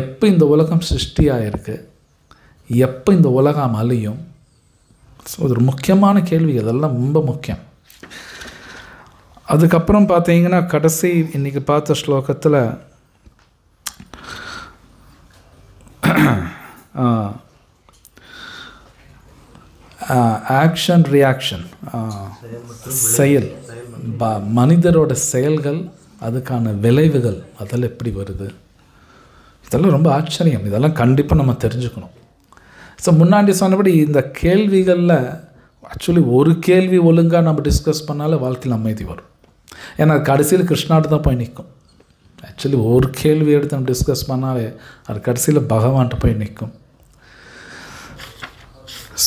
எப்போ இந்த உலகம் சிருஷ்டியாயிருக்கு, எப்போ இந்த உலகம் அழியும். ஸோ ஒரு முக்கியமான கேள்வி. அதெல்லாம் ரொம்ப முக்கியம். அதுக்கப்புறம் பார்த்தீங்கன்னா கடைசி இன்றைக்கி பார்த்த ஸ்லோகத்தில் ஆக்ஷன் ரியாக்ஷன், செயல், மனிதரோட செயல்கள், அதுக்கான விளைவுகள் அதெல்லாம் எப்படி வருது, இதெல்லாம் ரொம்ப ஆச்சரியம். இதெல்லாம் கண்டிப்பாக நம்ம தெரிஞ்சுக்கணும். ஸோ முன்னாடி சொன்னபடி இந்த கேள்விகளில் ஆக்சுவலி ஒரு கேள்வி ஒழுங்காக நம்ம டிஸ்கஸ் பண்ணாலே வாழ்க்கையில் அமைதி வரும். ஏன்னா கடைசியில் கிருஷ்ணாட்டு தான் போய் நிற்கும். ஆக்சுவலி ஒரு கேள்வி எடுத்து நம்ம டிஸ்கஸ் பண்ணாலே அது கடைசியில் பகவான்கிட்ட போய் நிற்கும்.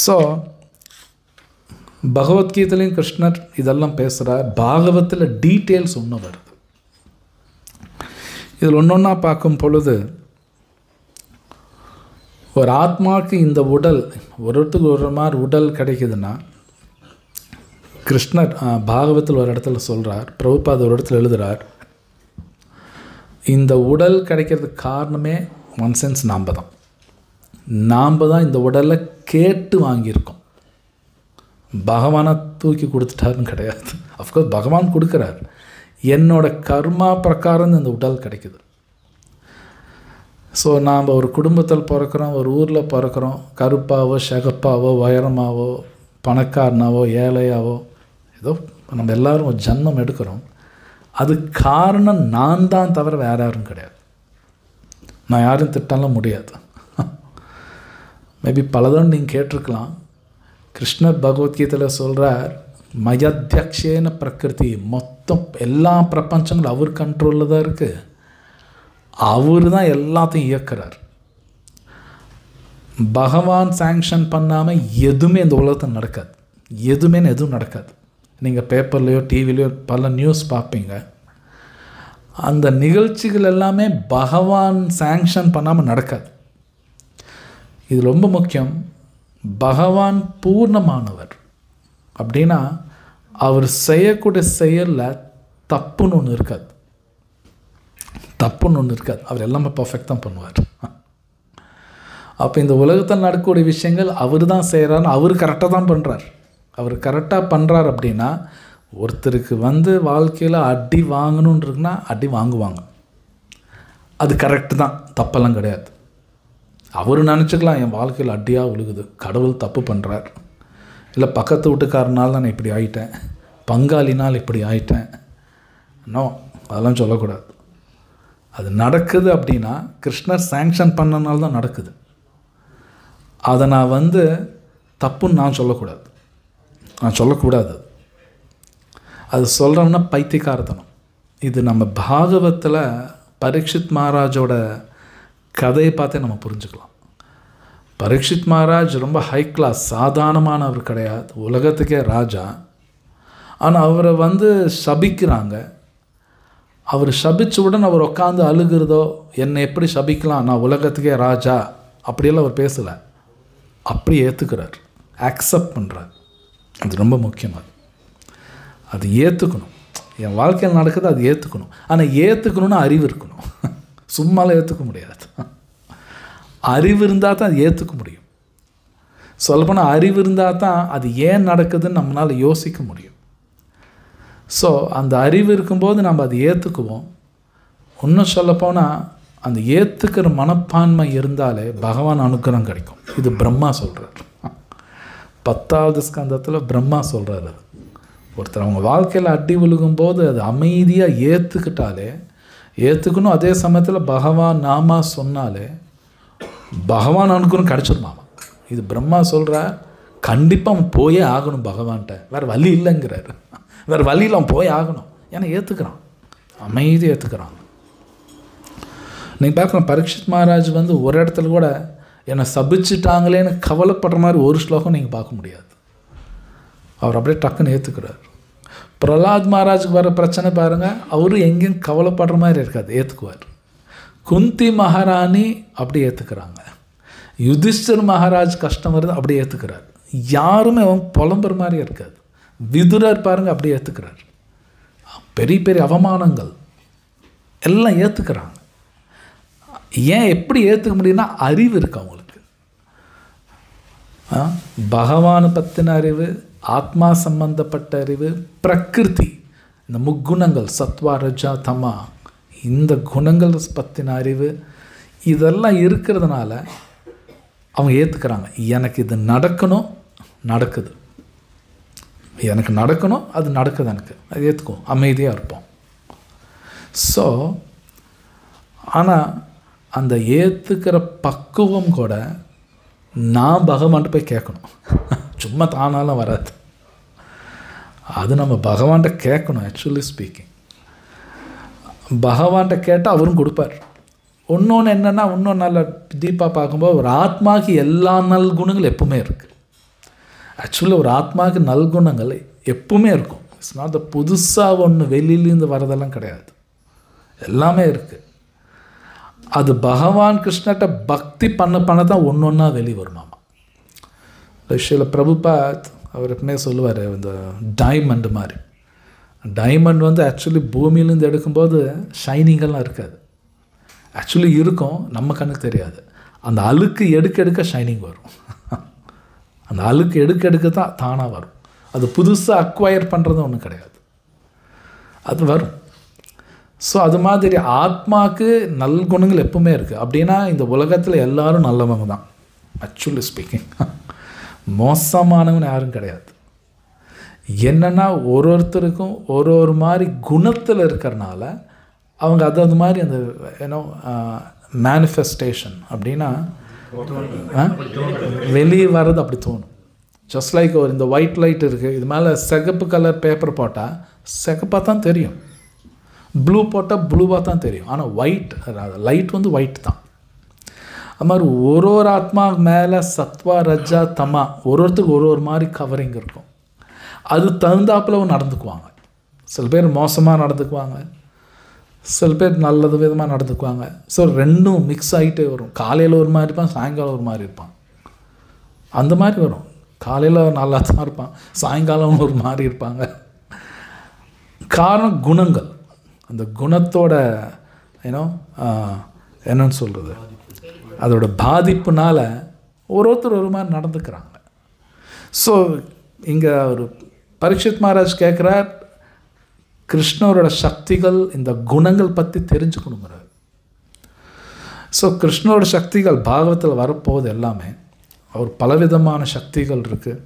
ஸோ பகவத்கீதையிலையும் கிருஷ்ணர் இதெல்லாம் பேசுகிறார். பாகவத்தில் டீட்டெயில்ஸ் ஒன்று வருது. இதில் ஒன்று ஒன்றா பார்க்கும் பொழுது ஒரு ஆத்மாவுக்கு இந்த உடல் ஒருத்துக்கு ஒரு மாதிரி உடல் கிடைக்குதுன்னா, கிருஷ்ணர் பாகவத்தில் ஒரு இடத்துல சொல்கிறார், பிரபுபாத் ஒரு இடத்துல எழுதுகிறார், இந்த உடல் கிடைக்கிறதுக்கு காரணமே ஒன் சென்ஸ் நாம் தான் இந்த உடலை கேட்டு வாங்கியிருக்கோம். பகவானை தூக்கி கொடுத்துட்டாருன்னு கிடையாது. அஃப்கோர்ஸ் பகவான் கொடுக்குறார். என்னோட கர்மா பிரகாரம் இந்த உடல் கிடைக்குது. ஸோ நாம் ஒரு குடும்பத்தில் பிறக்கிறோம், ஒரு ஊரில் பிறக்கிறோம், கருப்பாவோ சகப்பாவோ உயரமாவோ பணக்காரனாவோ ஏழையாவோ ஏதோ நம்ம எல்லோரும் ஒரு ஜன்மம் எடுக்கிறோம். அது காரணம் நான் தான் தவிர வேறு யாரும் கிடையாது. நான் யாரும் திட்டாலும் முடியாது. மேபி பலதும் நீங்கள் கேட்டிருக்கலாம். கிருஷ்ணர் பகவத்கீதையில் சொல்கிறார், மயத்தியக்ஷேன பிரகிருதி, மொத்தம் எல்லா பிரபஞ்சங்களும் அவர் கண்ட்ரோலில் தான் இருக்குது. அவர் தான் எல்லாத்தையும் இயக்குறார். பகவான் சாங்ஷன் பண்ணாமல் எதுவுமே இந்த உலகத்தில் நடக்காது. எதுவும் நடக்காது. நீங்கள் பேப்பர்லேயோ டிவிலையோ பல நியூஸ் பார்ப்பீங்க. அந்த நிகழ்ச்சிகள் எல்லாமே பகவான் சாங்ஷன் பண்ணாமல் நடக்காது. இது ரொம்ப முக்கியம். பகவான் பூர்ணமானவர் அப்படின்னா அவர் செய்யக்கூடிய செயலில் தப்புன்னு ஒன்று இருக்காது. அவர் எல்லாமே பர்ஃபெக்ட் தான் பண்ணுவார். அப்போ இந்த உலகத்தில் நடக்கக்கூடிய விஷயங்கள் அவர் தான் செய்கிறாருன்னு அவர் கரெக்டாக தான் பண்ணுறார். அவர் கரெக்டாக பண்ணுறார் அப்படின்னா ஒருத்தருக்கு வாழ்க்கையில் அடி வாங்கணுன்னு இருக்குன்னா அடி வாங்குவாங்க. அது கரெக்டு தான், தப்பெல்லாம் கிடையாது. அவர் நினச்சிக்கலாம் என் வாழ்க்கையில் அடியாக விழுகுது, கடவுள் தப்பு பண்ணுறார், இல்லை பக்கத்து வீட்டுக்காரனால் தான் நான் இப்படி ஆகிட்டேன், பங்காளினால் இப்படி ஆகிட்டேன். நோ, அதெல்லாம் சொல்லக்கூடாது. அது நடக்குது அப்படின்னா கிருஷ்ணர் சாங்ஷன் பண்ணனால தான் நடக்குது. அதை நான் தப்புன்னு நான் சொல்லக்கூடாது. அது சொல்கிறோம்னா பைத்தியக்காரத்தனம். இது நம்ம பாகவத்தில் பரீட்சித் மகாராஜோட கதையை பார்த்தே நம்ம புரிஞ்சுக்கலாம். பரீட்சித் மகாராஜ் ரொம்ப ஹை கிளாஸ், சாதாரணமானவர் கிடையாது, உலகத்துக்கே ராஜா. ஆனால் அவரை சபிக்கிறாங்க. அவர் சபிச்சவுடன் அவர் உட்காந்து அழுகிறதோ, என்னை எப்படி சபிக்கலாம், நான் உலகத்துக்கே ராஜா, அப்படியெல்லாம் அவர் பேசலை. அப்படி ஏற்றுக்கிறார், அக்செப்ட் பண்ணுறார். அது ரொம்ப முக்கியமாக. அது ஏற்றுக்கணும். என் வாழ்க்கையில் நடக்குது, அது ஏற்றுக்கணும். ஆனால் ஏற்றுக்கணும்னு அறிவு இருக்கணும். சும்மாலாம் ஏற்றுக்க முடியாது. அறிவு இருந்தால் தான் அது ஏற்றுக்க முடியும். சொல்லப்போனால் அறிவு இருந்தால் தான் அது ஏன் நடக்குதுன்னு நம்மளால் யோசிக்க முடியும். ஸோ அந்த அறிவு இருக்கும்போது நம்ம அதை ஏற்றுக்குவோம். இன்னும் சொல்லப்போனால் அந்த ஏற்றுக்கிற மனப்பான்மை இருந்தாலே பகவான் அனுக்கிரகம் கிடைக்கும். இது பிரம்மா சொல்கிறார். 10வது ஸ்கந்தத்தில் பிரம்மா சொல்கிறார். அது ஒருத்தர் அவங்க வாழ்க்கையில் அடி விழுகும்போது அது அமைதியாக ஏற்றுக்கணும். அதே சமயத்தில் பகவான் நாமா சொன்னாலே பகவான் அனுக்கிரகம் கிடைச்சிருமாமா. இது பிரம்மா சொல்கிறார். கண்டிப்பாக அவன் போயே ஆகணும் பகவான்கிட்ட, வேறு வழி இல்லைங்கிறார். வேறு வழியில் போய் ஆகணும். ஏன்னா ஏற்றுக்கிறான், அமைதி ஏற்றுக்கிறான். நீங்கள் பார்க்கலாம், பரீட்சித் மகாராஜ் வந்து ஒரு இடத்துல கூட என்னை சபிச்சிட்டாங்களேன்னு கவலைப்படுற மாதிரி ஒரு ஸ்லோகம் நீங்கள் பார்க்க முடியாது. அவர் அப்படியே டக்குன்னு ஏற்றுக்கிறார். பிரஹ்லாத் மகாராஜுக்கு வர பிரச்சனை பாருங்கள், அவரும் எங்கேயும் கவலைப்படுற மாதிரி இருக்காது, ஏற்றுக்குவார். குந்தி மகாராணி அப்படி ஏற்றுக்கிறாங்க. யுதிஷ்டர் மகாராஜ் கஷ்டம் வருது, அப்படி ஏற்றுக்கிறார். யாருமே அவன் புலம்புற மாதிரி இருக்காது. விதுரர் பாருங்கள், அப்படி ஏற்றுக்கிறார். பெரிய பெரிய அவமானங்கள் எல்லாம் ஏற்றுக்கிறாங்க. ஏன் எப்படி ஏற்றுக்க முடியும்னா அறிவு இருக்குது அவங்களுக்கு. பகவானை பற்றின அறிவு, ஆத்மா சம்பந்தப்பட்ட அறிவு, பிரகிருதி, இந்த முக்குணங்கள் சத்வா ரஜா தமா, இந்த குணங்கள் பற்றின அறிவு, இதெல்லாம் இருக்கிறதுனால அவங்க ஏற்றுக்கிறாங்க. எனக்கு இது நடக்கணும், நடக்குது, எனக்கு நடக்கணும், அது நடக்குது, எனக்கு அது ஏற்றுக்கும், அமைதியாக இருப்போம். ஸோ ஆனால் அந்த ஏற்றுக்கிற பக்குவம் கூட நான் பகவான்கிட்ட போய் கேட்கணும். சும்மா தானாலாம் வராது, அது நம்ம பகவான்கிட்ட கேட்கணும். ஆக்சுவலி ஸ்பீக்கிங் பகவான்கிட்ட கேட்டால் அவரும் கொடுப்பார். இன்னொன்று என்னென்னா, இன்னும் நல்ல டீப்பாக பார்க்கும்போது ஒரு ஆத்மாவுக்கு எல்லா நல்குணங்கள் எப்பவுமே இருக்குது. ஆக்சுவலி ஒரு ஆத்மாவுக்கு நல்குணங்கள் எப்பவுமே இருக்கும். இட்ஸ் நாட் த புதுசாக ஒன்று வெளியிலேருந்து வரதெல்லாம் கிடையாது, எல்லாமே இருக்குது. அது பகவான் கிருஷ்ணர்கிட்ட பக்தி பண்ண தான் ஒன்று ஒன்றா வெளியே வருமாமா. ஸ்ரீல பிரபுபாத் அவர் எப்பவுமே சொல்லுவார், இந்த டைமண்ட் மாதிரி. டைமண்ட் வந்து ஆக்சுவலி பூமியிலேருந்து எடுக்கும்போது ஷைனிங்கெல்லாம் இருக்காது. ஆக்சுவலி இருக்கும், நம்ம கண்ணுக்கு தெரியாது. அந்த அழுக்கு எடுக்க ஷைனிங் வரும். அந்த அழுக்கு எடுக்க தான் தானாக வரும். அது புதுசாக அக்வயர் பண்ணுறது ஒன்றும் கிடையாது, அது வரும். ஸோ அது மாதிரி ஆத்மாவுக்கு நல்குணங்கள் எப்பவுமே இருக்குது. அப்படின்னா இந்த உலகத்தில் எல்லோரும் நல்லவங்க தான். ஆக்சுவலி ஸ்பீக்கிங் மோசமானவங்க யாரும் கிடையாது. என்னென்னா ஒருத்தருக்கும் ஒரு மாதிரி குணத்தில் இருக்கிறனால அவங்க அது மாதிரி அந்த ஏன்னோ மேனிஃபெஸ்டேஷன் அப்படின்னா வெளியே வர்றது அப்படி தோணும். ஜஸ்ட் லைக் ஒரு இந்த ஒயிட் லைட் இருக்குது, இது மேலே சிகப்பு கலர் பேப்பர் போட்டால் சிகப்பாக தான் தெரியும், ப்ளூ போட்டால் ப்ளூவாக தான் தெரியும். ஆனால் ஒயிட் லைட் வந்து ஒயிட் தான். அது மாதிரி ஒரு ஆத்மா மேலே சத்வா ரஜா தமா ஒருத்தருக்கு ஒரு மாதிரி கவரிங் இருக்கும். அது தகுந்தாப்பில் நடந்துக்குவாங்க. சில பேர் மோசமாக நடந்துக்குவாங்க, சில பேர் நல்லது விதமாக நடந்துக்குவாங்க. ஸோ ரெண்டும் மிக்ஸ் ஆகிட்டே வரும். காலையில் ஒரு மாதிரி இருப்பான், சாயங்காலம் ஒரு மாதிரி இருப்பான். அந்த மாதிரி வரும். காலையில் நல்லா தான் இருப்பான், சாயங்காலம் ஒரு மாதிரி இருப்பாங்க. காரணம் குணங்கள். அந்த குணத்தோட என்னன்னு சொல்கிறது, அதோட பாதிப்புனால ஒருத்தர் ஒரு மாதிரி நடந்துக்கிறாங்க. ஸோ இங்கே ஒரு பரீட்சித் மகாராஜ் கேட்குறார், கிருஷ்ணரோட சக்திகள் இந்த குணங்கள் பற்றி தெரிஞ்சுக்கணுங்கிறார். ஸோ கிருஷ்ணரோட சக்திகள் பாகவத்தில் வரப்போகுது எல்லாமே. அவர் பலவிதமான சக்திகள் இருக்குது.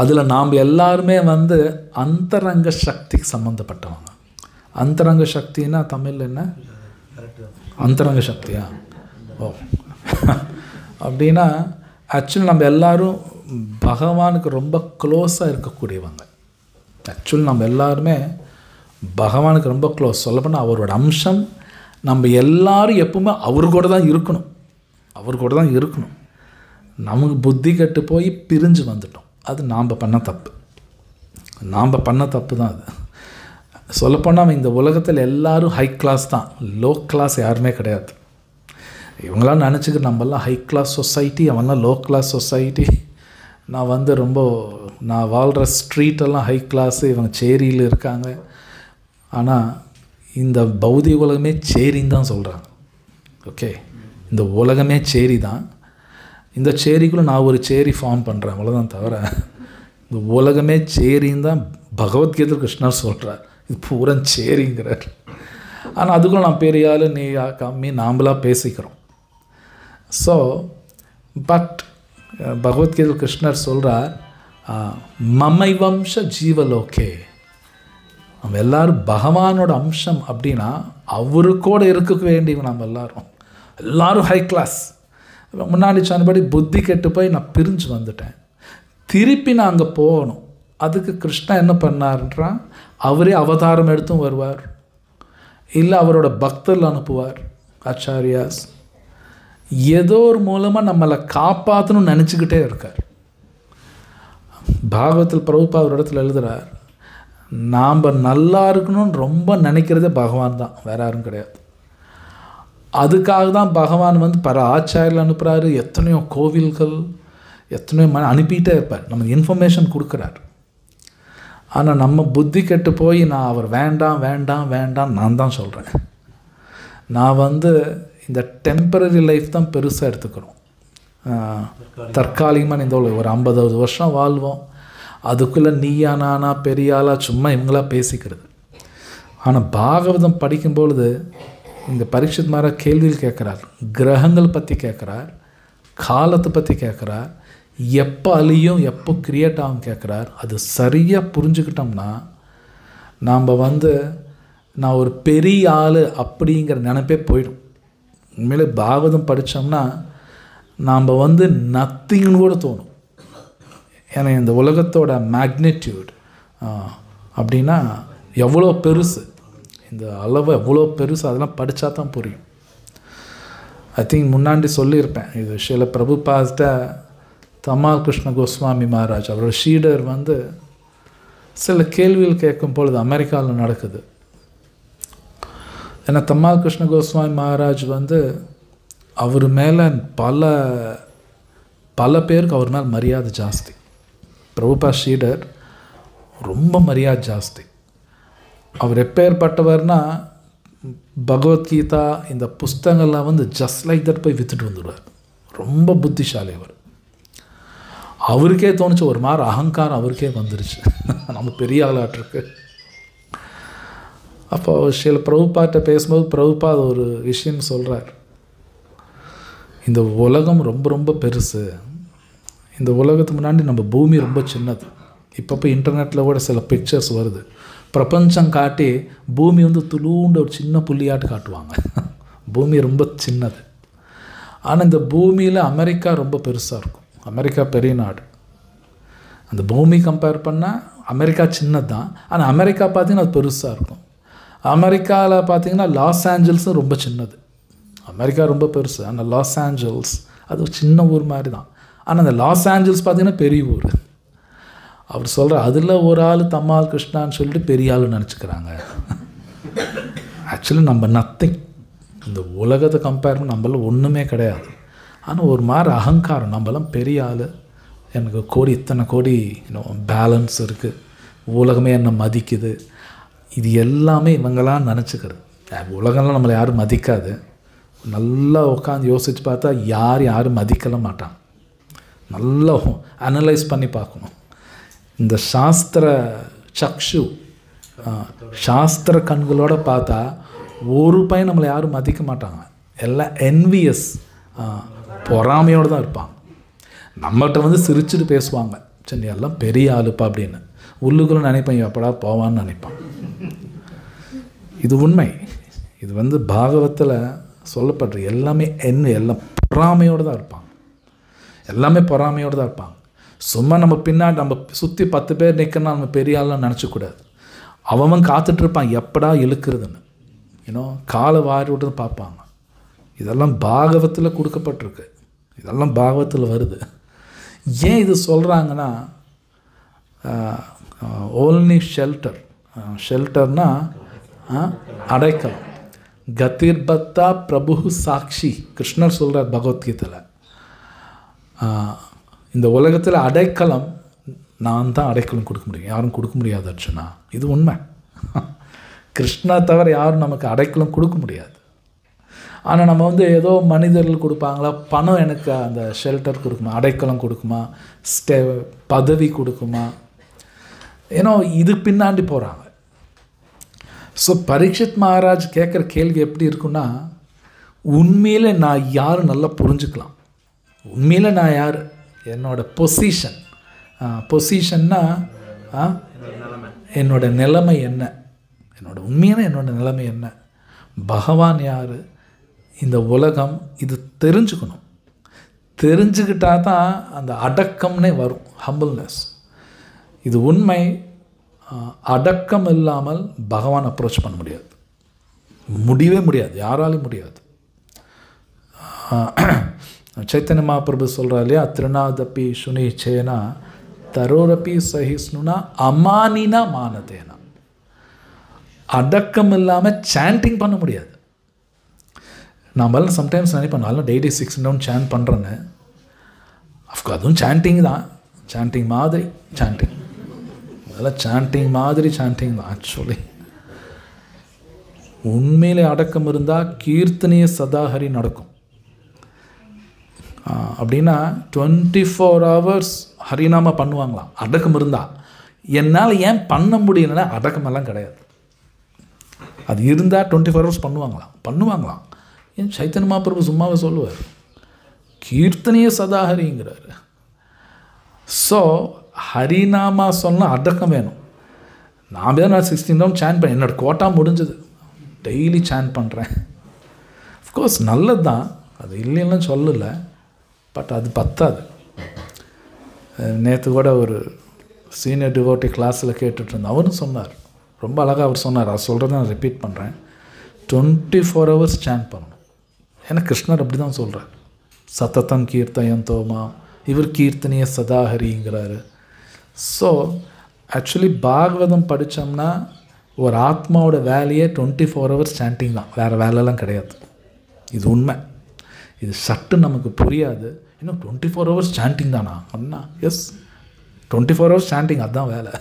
அதில் நாம் எல்லாருமே வந்து அந்தரங்க சக்திக்கு சம்மந்தப்பட்டவங்க. அந்தரங்க சக்தின்னா தமிழ் என்ன? அந்தரங்க சக்தியா? ஓ அப்படின்னா ஆக்சுவலி நம்ம எல்லோரும் பகவானுக்கு ரொம்ப க்ளோஸாக இருக்கக்கூடியவங்க. ஆக்சுவலி நம்ம எல்லாருமே பகவானுக்கு ரொம்ப க்ளோஸ். சொல்லப்போனால் அவரோட அம்சம். நம்ம எல்லோரும் எப்பவுமே அவர் கூட தான் இருக்கணும், அவர் கூட தான் இருக்கணும். நமக்கு புத்தி கெட்டு போய் பிரிஞ்சு வந்துட்டோம். அது நாம் பண்ண தப்பு, நாம் பண்ண தப்பு தான் அது. சொல்லப்போனால் இந்த உலகத்தில் எல்லோரும் ஹை கிளாஸ் தான், லோ கிளாஸ் யாருமே கிடையாது. இவங்களாம் நினச்சிக்கிட்டு நம்மளாம் ஹை கிளாஸ் சொசைட்டி, அவன்லாம் லோ கிளாஸ் சொசைட்டி. நான் வந்து நான் வாழ்கிற ஸ்ட்ரீட்டெல்லாம் ஹை கிளாஸு, இவங்க சேரியில் இருக்காங்க. ஆனால் இந்த பௌதிக உலகமே சேரின்னு தான் சொல்கிறாங்க. ஓகே, இந்த உலகமே சேரி தான். இந்த சேரிக்குள்ளே நான் ஒரு சேரி ஃபார்ம் பண்ணுறேன், அவ்வளோதான். தவிர இந்த உலகமே சேரின்னு தான் பகவத்கீதை கிருஷ்ணர் சொல்கிறார். இது பூரா சேரிங்கிறார். ஆனால் அதுக்குள்ள நான் பெரிய ஆள், நீ கம்மி, நாம்பளாக பேசிக்கிறோம். ஸோ பட் பகவத்கீதை கிருஷ்ணர் சொல்கிறார், மமை வம்ச ஜீவலோகே. நம்ம எல்லோரும் பகவானோட அம்சம். அப்படின்னா அவரு கூட இருக்க வேண்டியவங்க நம்ம எல்லோரும் ஹை கிளாஸ். முன்னாடி சொன்னபடி புத்தி கெட்டு போய் நான் பிரிஞ்சு வந்துட்டேன். திருப்பி நான் அங்கே போகணும். அதுக்கு கிருஷ்ணா என்ன பண்ணார்ன்றான், அவரே அவதாரம் எடுத்தும் வருவார், இல்லை அவரோட பக்தர்கள் அனுப்புவார், ஆச்சாரியாஸ். ஏதோ ஒரு மூலமாக நம்மளை காப்பாற்றணும்னு நினச்சிக்கிட்டே இருக்கார். பாகவத்தில் பிரபுபாத ஒரு இடத்துல எழுதுகிறார், நாம் நல்லா இருக்கணும்னு ரொம்ப நினைக்கிறதே பகவான் தான், வேற யாரும் கிடையாது. அதுக்காக தான் பகவான் வந்து பல ஆச்சாரியர்கள் அனுப்புகிறாரு, எத்தனையோ கோவில்கள், எத்தனையோ அனுப்பிட்டே இருப்பார், நமக்கு இன்ஃபர்மேஷன் கொடுக்குறார். ஆனால் நம்ம புத்தி கெட்டு போய் நான் அவர் வேண்டாம் வேண்டாம் வேண்டாம் நான் தான் சொல்கிறேன். நான் வந்து இந்த டெம்பரரி லைஃப் தான் பெருசாக எடுத்துக்கிறோம். தற்காலிகமாக இந்த ஒரு 50 வருஷம் வாழ்வோம், அதுக்குள்ளே நீயா நானா பெரியாளா சும்மா இவங்களா பேசிக்கிறது. ஆனால் பாகவதம் படிக்கும்பொழுது இந்த பரீட்சித் மகாராஜ் கேள்வியில் கேட்குறார், கிரகங்கள் பற்றி கேட்குறார், காலத்தை பற்றி கேட்குறார், எப்போ அழியும் எப்போ கிரியேட் ஆகும் கேட்குறார். அது சரியாக புரிஞ்சுக்கிட்டோம்னா நாம் வந்து நான் ஒரு பெரிய ஆள் அப்படிங்கிற நினைப்பே போயிடும். உண்மையிலே பாகவதம் படித்தோம்னா நாம் வந்து நத்திங்னு கூட தோணும். ஏன்னா இந்த உலகத்தோட மேக்னிட்யூட் அப்படின்னா எவ்வளோ பெருசு, இந்த அளவு எவ்வளோ பெருசு, அதெல்லாம் படித்தா தான் புரியும். ஐ திங்க் முன்னாடி சொல்லியிருப்பேன் இது ஸ்ரீல பிரபுபாஸ்ட தமால் கிருஷ்ண கோஸ்வாமி மகாராஜ் அவரோட ஷீடர் வந்து சில கேள்விகள் கேட்கும் பொழுது அமெரிக்காவில் நடக்குது. ஏன்னா தமால் கிருஷ்ண கோஸ்வாமி மகாராஜ் வந்து அவர் மேலே பல பேருக்கு அவர் மேலே மரியாதை ஜாஸ்தி. பிரபுபா ஷீடர் ரொம்ப மரியாதை ஜாஸ்தி. அவர் எப்பேற்பட்டவர்னா பகவத்கீதா இந்த புஸ்தகங்கள்லாம் வந்து ஜஸ்ட் லைக் தட் போய் விற்றுட்டு வந்துடுவார். ரொம்ப புத்திசாலி அவர். அவருக்கே தோணுச்சு, ஒரு மாதிரி அகங்காரம் அவருக்கே வந்துருச்சு, நம்ம பெரிய ஆளாட்டிருக்கு. அப்போ சில பிரபுபாட்ட பேசும்போது பிரபுபா ஒரு விஷயம் சொல்கிறார், இந்த உலகம் ரொம்ப ரொம்ப பெருசு, இந்த உலகத்துக்கு முன்னாடி நம்ம பூமி ரொம்ப சின்னது. இப்போ இன்டர்நெட்டில் கூட சில பிக்சர்ஸ் வருது, பிரபஞ்சம் காட்டி பூமி வந்து துளூண்டு ஒரு சின்ன புள்ளியாட்டு காட்டுவாங்க. பூமி ரொம்ப சின்னது. ஆனால் இந்த பூமியில் அமெரிக்கா ரொம்ப பெருசாக இருக்கும். அமெரிக்கா பெரிய நாடு. அந்த பூமி கம்பேர் பண்ணால் அமெரிக்கா சின்னது தான், ஆனால் அமெரிக்கா பார்த்திங்கன்னா அது பெருசாக இருக்கும். அமெரிக்காவில் பார்த்திங்கன்னா லாஸ் ஏஞ்சல்ஸும் ரொம்ப சின்னது. அமெரிக்கா ரொம்ப பெருசு, ஆனால் லாஸ் ஏஞ்சல்ஸ் அது ஒரு சின்ன ஊர் மாதிரி தான். ஆனால் அந்த லாஸ் ஏஞ்சல்ஸ் பார்த்திங்கன்னா பெரிய ஊர். அவர் சொல்கிற அதில் ஒரு ஆள் தம்மால் கிருஷ்ணான்னு சொல்லிட்டு பெரிய ஆள் நினச்சிக்கிறாங்க. ஆக்சுவலி நம்ம நத்திங். இந்த உலகத்தை கம்பேர் பண்ண நம்மள ஒன்றுமே கிடையாது. ஆனால் ஒரு மாதிரி அகங்காரம், நம்மளாம் பெரிய ஆள், எனக்கு கோடி இத்தனை கோடி பேலன்ஸ் இருக்குது, உலகமே என்னை மதிக்குது, இது எல்லாமே இவங்களாம் நினச்சிக்கிறது. உலகம்லாம் நம்மளை யாரும் மதிக்காது. நல்லா உட்காந்து யோசித்து பார்த்தா யாரும் மதிக்கல மாட்டாங்க. நல்லா அனலைஸ் பண்ணி பார்க்கணும். இந்த சாஸ்திர சக்ஷு, சாஸ்திர கண்களோடு பார்த்தா ஒரு பையன் நம்மளை யாரும் மதிக்க மாட்டாங்க. எல்லாம் என்வியஸ், பொறாமையோடு தான் இருப்பாங்க. நம்மகிட்ட வந்து சிரிச்சுட்டு பேசுவாங்க, சரி எல்லாம் பெரிய ஆளுப்பா அப்படின்னு. உள்ளுக்குள்ள நினைப்பேன் எப்படா போவான்னு நினைப்பான். இது உண்மை. இது வந்து பாகவத்தில் சொல்லப்படுற எல்லாமே எல்லாம் பொறாமையோடு தான் இருப்பாங்க. எல்லாமே பொறாமையோடு தான் இருப்பாங்க. சும்மா நம்ம பின்னாடி நம்ம சுற்றி 10 பேர் நிற்கணும் நம்ம பெரிய ஆள்லாம் நினச்சக்கூடாது. அவன் காத்துட்ருப்பான் எப்படா இழுக்கிறதுன்னு, காலை வாரி விட்டு பார்ப்பாங்க. இதெல்லாம் பாகவத்தில் கொடுக்கப்பட்டிருக்கு, இதெல்லாம் பாகவத்தில் வருது. ஏன் இது சொல்கிறாங்கன்னா, ஓன்லி ஷெல்டர்னா அடைக்கலம். கதிர்பத்தா பிரபு சாட்சி கிருஷ்ணர் சொல்கிறார் பகவத்கீதையில். இந்த உலகத்தில் அடைக்கலம் நான் தான் அடைக்கலம் கொடுக்க முடியும், யாரும் கொடுக்க முடியாது அர்ஜுனா. இது உண்மை. கிருஷ்ணா தவிர யாரும் நமக்கு அடைக்கலம் கொடுக்க முடியாது. ஆனால் நம்ம வந்து ஏதோ மனிதர்கள் கொடுப்பாங்களா, பணம் எனக்கு அந்த ஷெல்டர் கொடுக்குமா, அடைக்கலம் கொடுக்குமா, பதவி கொடுக்குமா, இது பின்னாடி போகிறாங்க. ஸோ பரீட்சித் மகாராஜ் கேட்குற கேள்வி எப்படி இருக்குன்னா, உண்மையில் நான் யார் நல்லா புரிஞ்சுக்கலாம். உண்மையில் நான் யார், என்னோட பொசிஷன்னா என்னோட நிலைமை என்ன, உண்மையான என்னோட நிலைமை என்ன, பகவான் யார், இந்த உலகம், இது தெரிஞ்சுக்கணும். தெரிஞ்சுக்கிட்டா தான் அந்த அடக்கம்னே வரும், ஹம்பிள்னஸ். இது உண்மை. அடக்கம் இல்லாமல் பகவான் அப்ரோச் பண்ண முடியாது, முடியவே முடியாது, யாராலையும் முடியாது. சைத்தன்ய மகாபிரபு சொல்கிறார் இல்லையா, திருநாதப்பி சுனி சேனா தரோரப்பி சஹிஸ்னுனா அமானினா மானதேனா. அடக்கம் இல்லாமல் சாண்டிங் பண்ண முடியாது. நம்மளாம் சம்டைம்ஸ் நினைப்போம், நல்லா டெய்லி 6 ரவுண்ட் சாண்ட் பண்ணுறேன்னு. அஃப்கோர்ஸ் அதுவும் சாண்டிங் தான், சாண்டிங் மாதிரி சாண்டிங், அதெல்லாம் சாண்டிங் மாதிரி சாண்டிங் தான். ஆக்சுவலி உண்மையிலே அடக்கம் இருந்தால் கீர்த்தனைய சதாஹரி நடக்கும். அப்படின்னா 24 hours ஹரிநாம பண்ணுவாங்களாம் அடக்கம் இருந்தால். என்னால் ஏன் பண்ண முடியலன்னா அடக்கமெல்லாம் கிடையாது. அது இருந்தால் 24 hours பண்ணுவாங்களாம். ஏன் சைத்தன்ய மகாபிரபு சும்மாவே சொல்லுவார், கீர்த்தனைய சதாஹரிங்கிறார். ஸோ ஹரிநாமா சொன்னால் அடக்கம் வேணும். நான் தான் 16 ரவுண்ட் சாண்ட் பண்ணேன், என்னோடய கோட்டா முடிஞ்சது, டெய்லி சாண்ட் பண்ணுறேன். அஃப்கோர்ஸ் நல்லது தான், அது இல்லைன்னு சொல்லலை, பட் அது பத்தாது. நேற்று கூட ஒரு சீனியர் டிவோட்டி கிளாஸில் கேட்டுட்டு இருந்தேன், அவரும் சொன்னார், ரொம்ப அழகாக அவர் சொன்னார், அவர் சொல்கிறத நான் ரிப்பீட் பண்ணுறேன், 24 hours சாண்ட் பண்ணணும். ஏன்னா கிருஷ்ணர் அப்படி தான் சொல்கிறார், சத்தத்தம் கீர்த்தயம் தோமா, இவர் கீர்த்தனைய சதாஹரிங்கிறாரு. ஸோ ஆக்சுவலி பாகவதம் படித்தோம்னா ஒரு ஆத்மாவோட வேலையே 24 hours சாண்டிங் தான், வேறு வேலைலாம் கிடையாது. இது உண்மை. இது சட்டு நமக்கு புரியாது. இன்னும் 24 hours சாண்டிங் தானா அண்ணா? எஸ், 24 hours சாண்டிங், அதுதான் வேலை.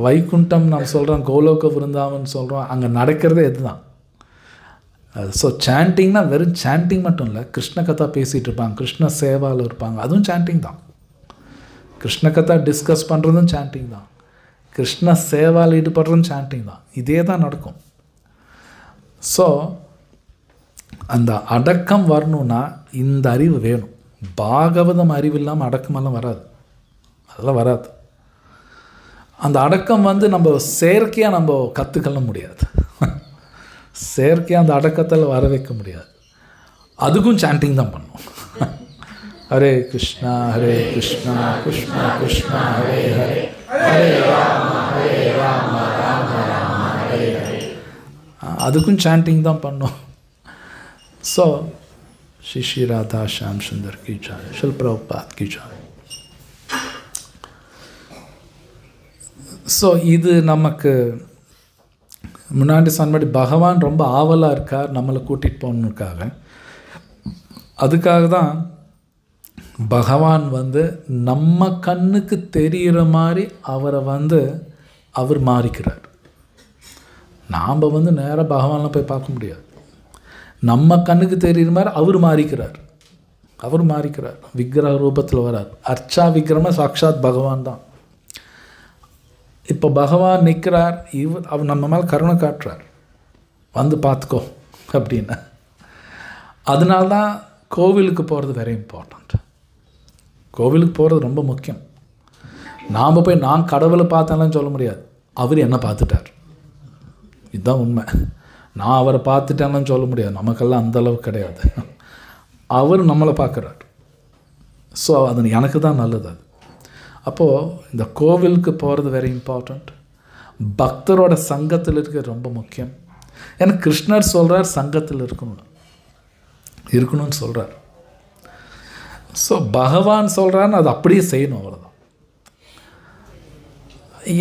வைகுண்டம் நம்ம சொல்கிறோம், கோலோக விருந்தாவன் சொல்கிறோம், அங்கே நடக்கிறதே இதுதான். ஸோ சாண்டிங்னா வெறும் சாண்டிங் மட்டும் இல்லை, கிருஷ்ண கதா பேசிகிட்டு இருப்பாங்க, கிருஷ்ண சேவாவில் இருப்பாங்க, அதுவும் சாண்டிங் தான். கிருஷ்ண கதா டிஸ்கஸ் பண்ணுறதும் சாண்டிங் தான், கிருஷ்ண சேவாவில் ஈடுபடுறதும் சாண்டிங் தான். இதே தான் நடக்கும். ஸோ அந்த அடக்கம் வரணுன்னா இந்த அறிவு வேணும். பாகவதம் அறிவு இல்லாமல் அடக்கமெல்லாம் வராது, அதெல்லாம் வராது. அந்த அடக்கம் நம்ம செயற்கையாக நம்ம கற்றுக்கொள்ள முடியாது, செயற்கையாக அந்த அடக்கத்தில் வர வைக்க முடியாது. அதுக்கும் சாண்டிங் தான் பண்ணும். ஹரே கிருஷ்ணா ஹரே கிருஷ்ணா கிருஷ்ணா கிருஷ்ணா ஹரே ஹரே, ஹரே ராம ராம ராம ஹரே ஹரே. அதுக்கும் சாண்டிங் தான் பண்ணும். ஸோ ஸ்ரீ ராதா ஷாம் சுந்தர் கி ஜாய், ஷில் பிரபுபாத் கி ஜாய். ஸோ இது நமக்கு முன்னாடி சொன்னபடி பகவான் ரொம்ப ஆவலாக இருக்கார் நம்மளை கூட்டிகிட்டு போகணுக்காக. அதுக்காக தான் பகவான் நம்ம கண்ணுக்கு தெரிகிற மாதிரி அவரை அவர் மாறிக்கிறார். நாம் நேராக பகவான்லாம் போய் பார்க்க முடியாது, நம்ம கண்ணுக்கு தெரிகிற மாதிரி அவர் மாறிக்கிறார். விக்கிரக ரூபத்தில் வரார். அர்ச்சா விக்கிரமாக சாக்ஷாத் பகவான் தான். இப்போ பகவான் நிற்கிறார், அவர் நம்ம மேலே கருணை காட்டுறார், பார்த்துக்கோ அப்படின்னு. அதனால்தான் கோவிலுக்கு போகிறது வெரி இம்பார்ட்டண்ட். கோவிலுக்கு போகிறது ரொம்ப முக்கியம். நாம் போய் நான் கடவுளை பார்த்தேன்லாம் சொல்ல முடியாது, அவர் என்ன பார்த்துட்டார், இதுதான் உண்மை. நான் அவரை பார்த்துட்டேன்லாம் சொல்ல முடியாது, நமக்கெல்லாம் அந்தளவு கிடையாது. அவர் நம்மளை பார்க்குறார். ஸோ அது எனக்கு தான் நல்லது. அது அப்போது இந்த கோவிலுக்கு போகிறது வெரி இம்பார்ட்டண்ட். பக்தரோட சங்கத்தில் இருக்கிறது ரொம்ப முக்கியம். ஏன்னா கிருஷ்ணர் சொல்கிறார் சங்கத்தில் இருக்கணும்னு சொல்கிறார். ஸோ பகவான் சொல்கிறான்னு அது அப்படியே செய்யணும், அவ்வளோதான்.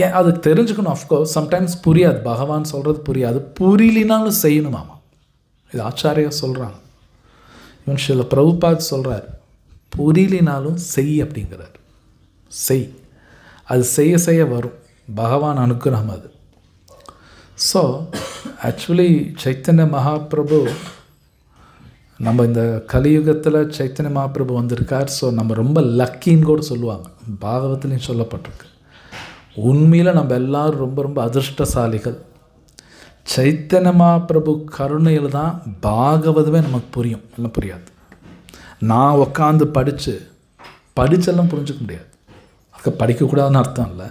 ஏன் அது தெரிஞ்சுக்கணும். அஃப்கோர்ஸ் சம்டைம்ஸ் புரியாது, பகவான் சொல்கிறது புரியாது, புரியலினாலும் செய்யணுமாமா. இது ஆச்சாரியா சொல்கிறாங்க. இவன் சில பிரபுபாத் சொல்கிறார், புரியலினாலும் செய் அப்படிங்கிறார். செய், அது செய்ய செய்ய வரும், பகவான் அனுக்கிரகம் அது. ஸோ ஆக்சுவலி சைத்தன்ய மகாபிரபு நம்ம இந்த கலியுகத்தில் சைத்தன்ய மகாபிரபு வந்திருக்கார். ஸோ நம்ம ரொம்ப லக்கின்னு கூட சொல்லுவாங்க, பாகவத்திலையும் சொல்லப்பட்டிருக்கு. உண்மையில் நம்ம எல்லோரும் ரொம்ப ரொம்ப அதிர்ஷ்டசாலிகள். சைத்தன்ய மகாபிரபு கருணையில் தான் பாகவதமே நமக்கு புரியும், எல்லாம் புரியாது. நான் உட்காந்து படித்தெல்லாம் புரிஞ்சுக்க முடியாது. அதுக்கு படிக்கக்கூடாதுன்னு அர்த்தம் இல்லை,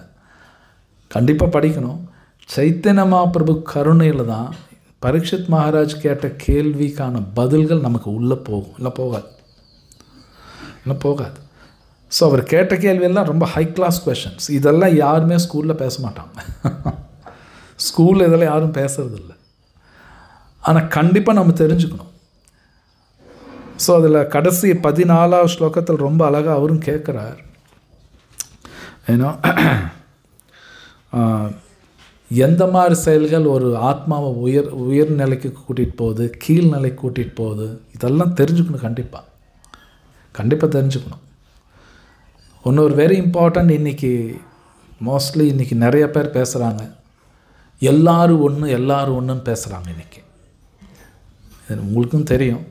கண்டிப்பாக படிக்கணும். சைத்தன்ய மகாபிரபு கருணையில் தான் பரீட்சித் மகாராஜ் கேட்ட கேள்விக்கான பதில்கள் நமக்கு உள்ளே போகும், இல்லை போகாது. ஸோ அவர் கேட்ட கேள்வியெல்லாம் ரொம்ப ஹை கிளாஸ் கொஷின்ஸ். இதெல்லாம் யாருமே ஸ்கூலில் பேச மாட்டாங்க. ஸ்கூலில் இதெல்லாம் யாரும் பேசுறதில்ல. ஆனால் கண்டிப்பாக நம்ம தெரிஞ்சுக்கணும். ஸோ அதில் கடைசி 14வது ஸ்லோகத்தில் ரொம்ப அழகாக அவரும் கேட்குறார். ஏன்னா எந்த மாதிரி செயல்கள் ஒரு ஆத்மாவை உயர்நிலைக்கு கூட்டிகிட்டு போகுது, கீழ்நிலைக்கு கூட்டிகிட்டு போகுது, இதெல்லாம் தெரிஞ்சுக்கணும். கண்டிப்பாக தெரிஞ்சுக்கணும். இன்னொரு வெரி இம்பார்ட்டண்ட், மோஸ்ட்லி இன்றைக்கி நிறைய பேர் பேசுகிறாங்க, எல்லாரும் ஒன்றுன்னு பேசுகிறாங்க. இன்றைக்கி உங்களுக்கும் தெரியும்,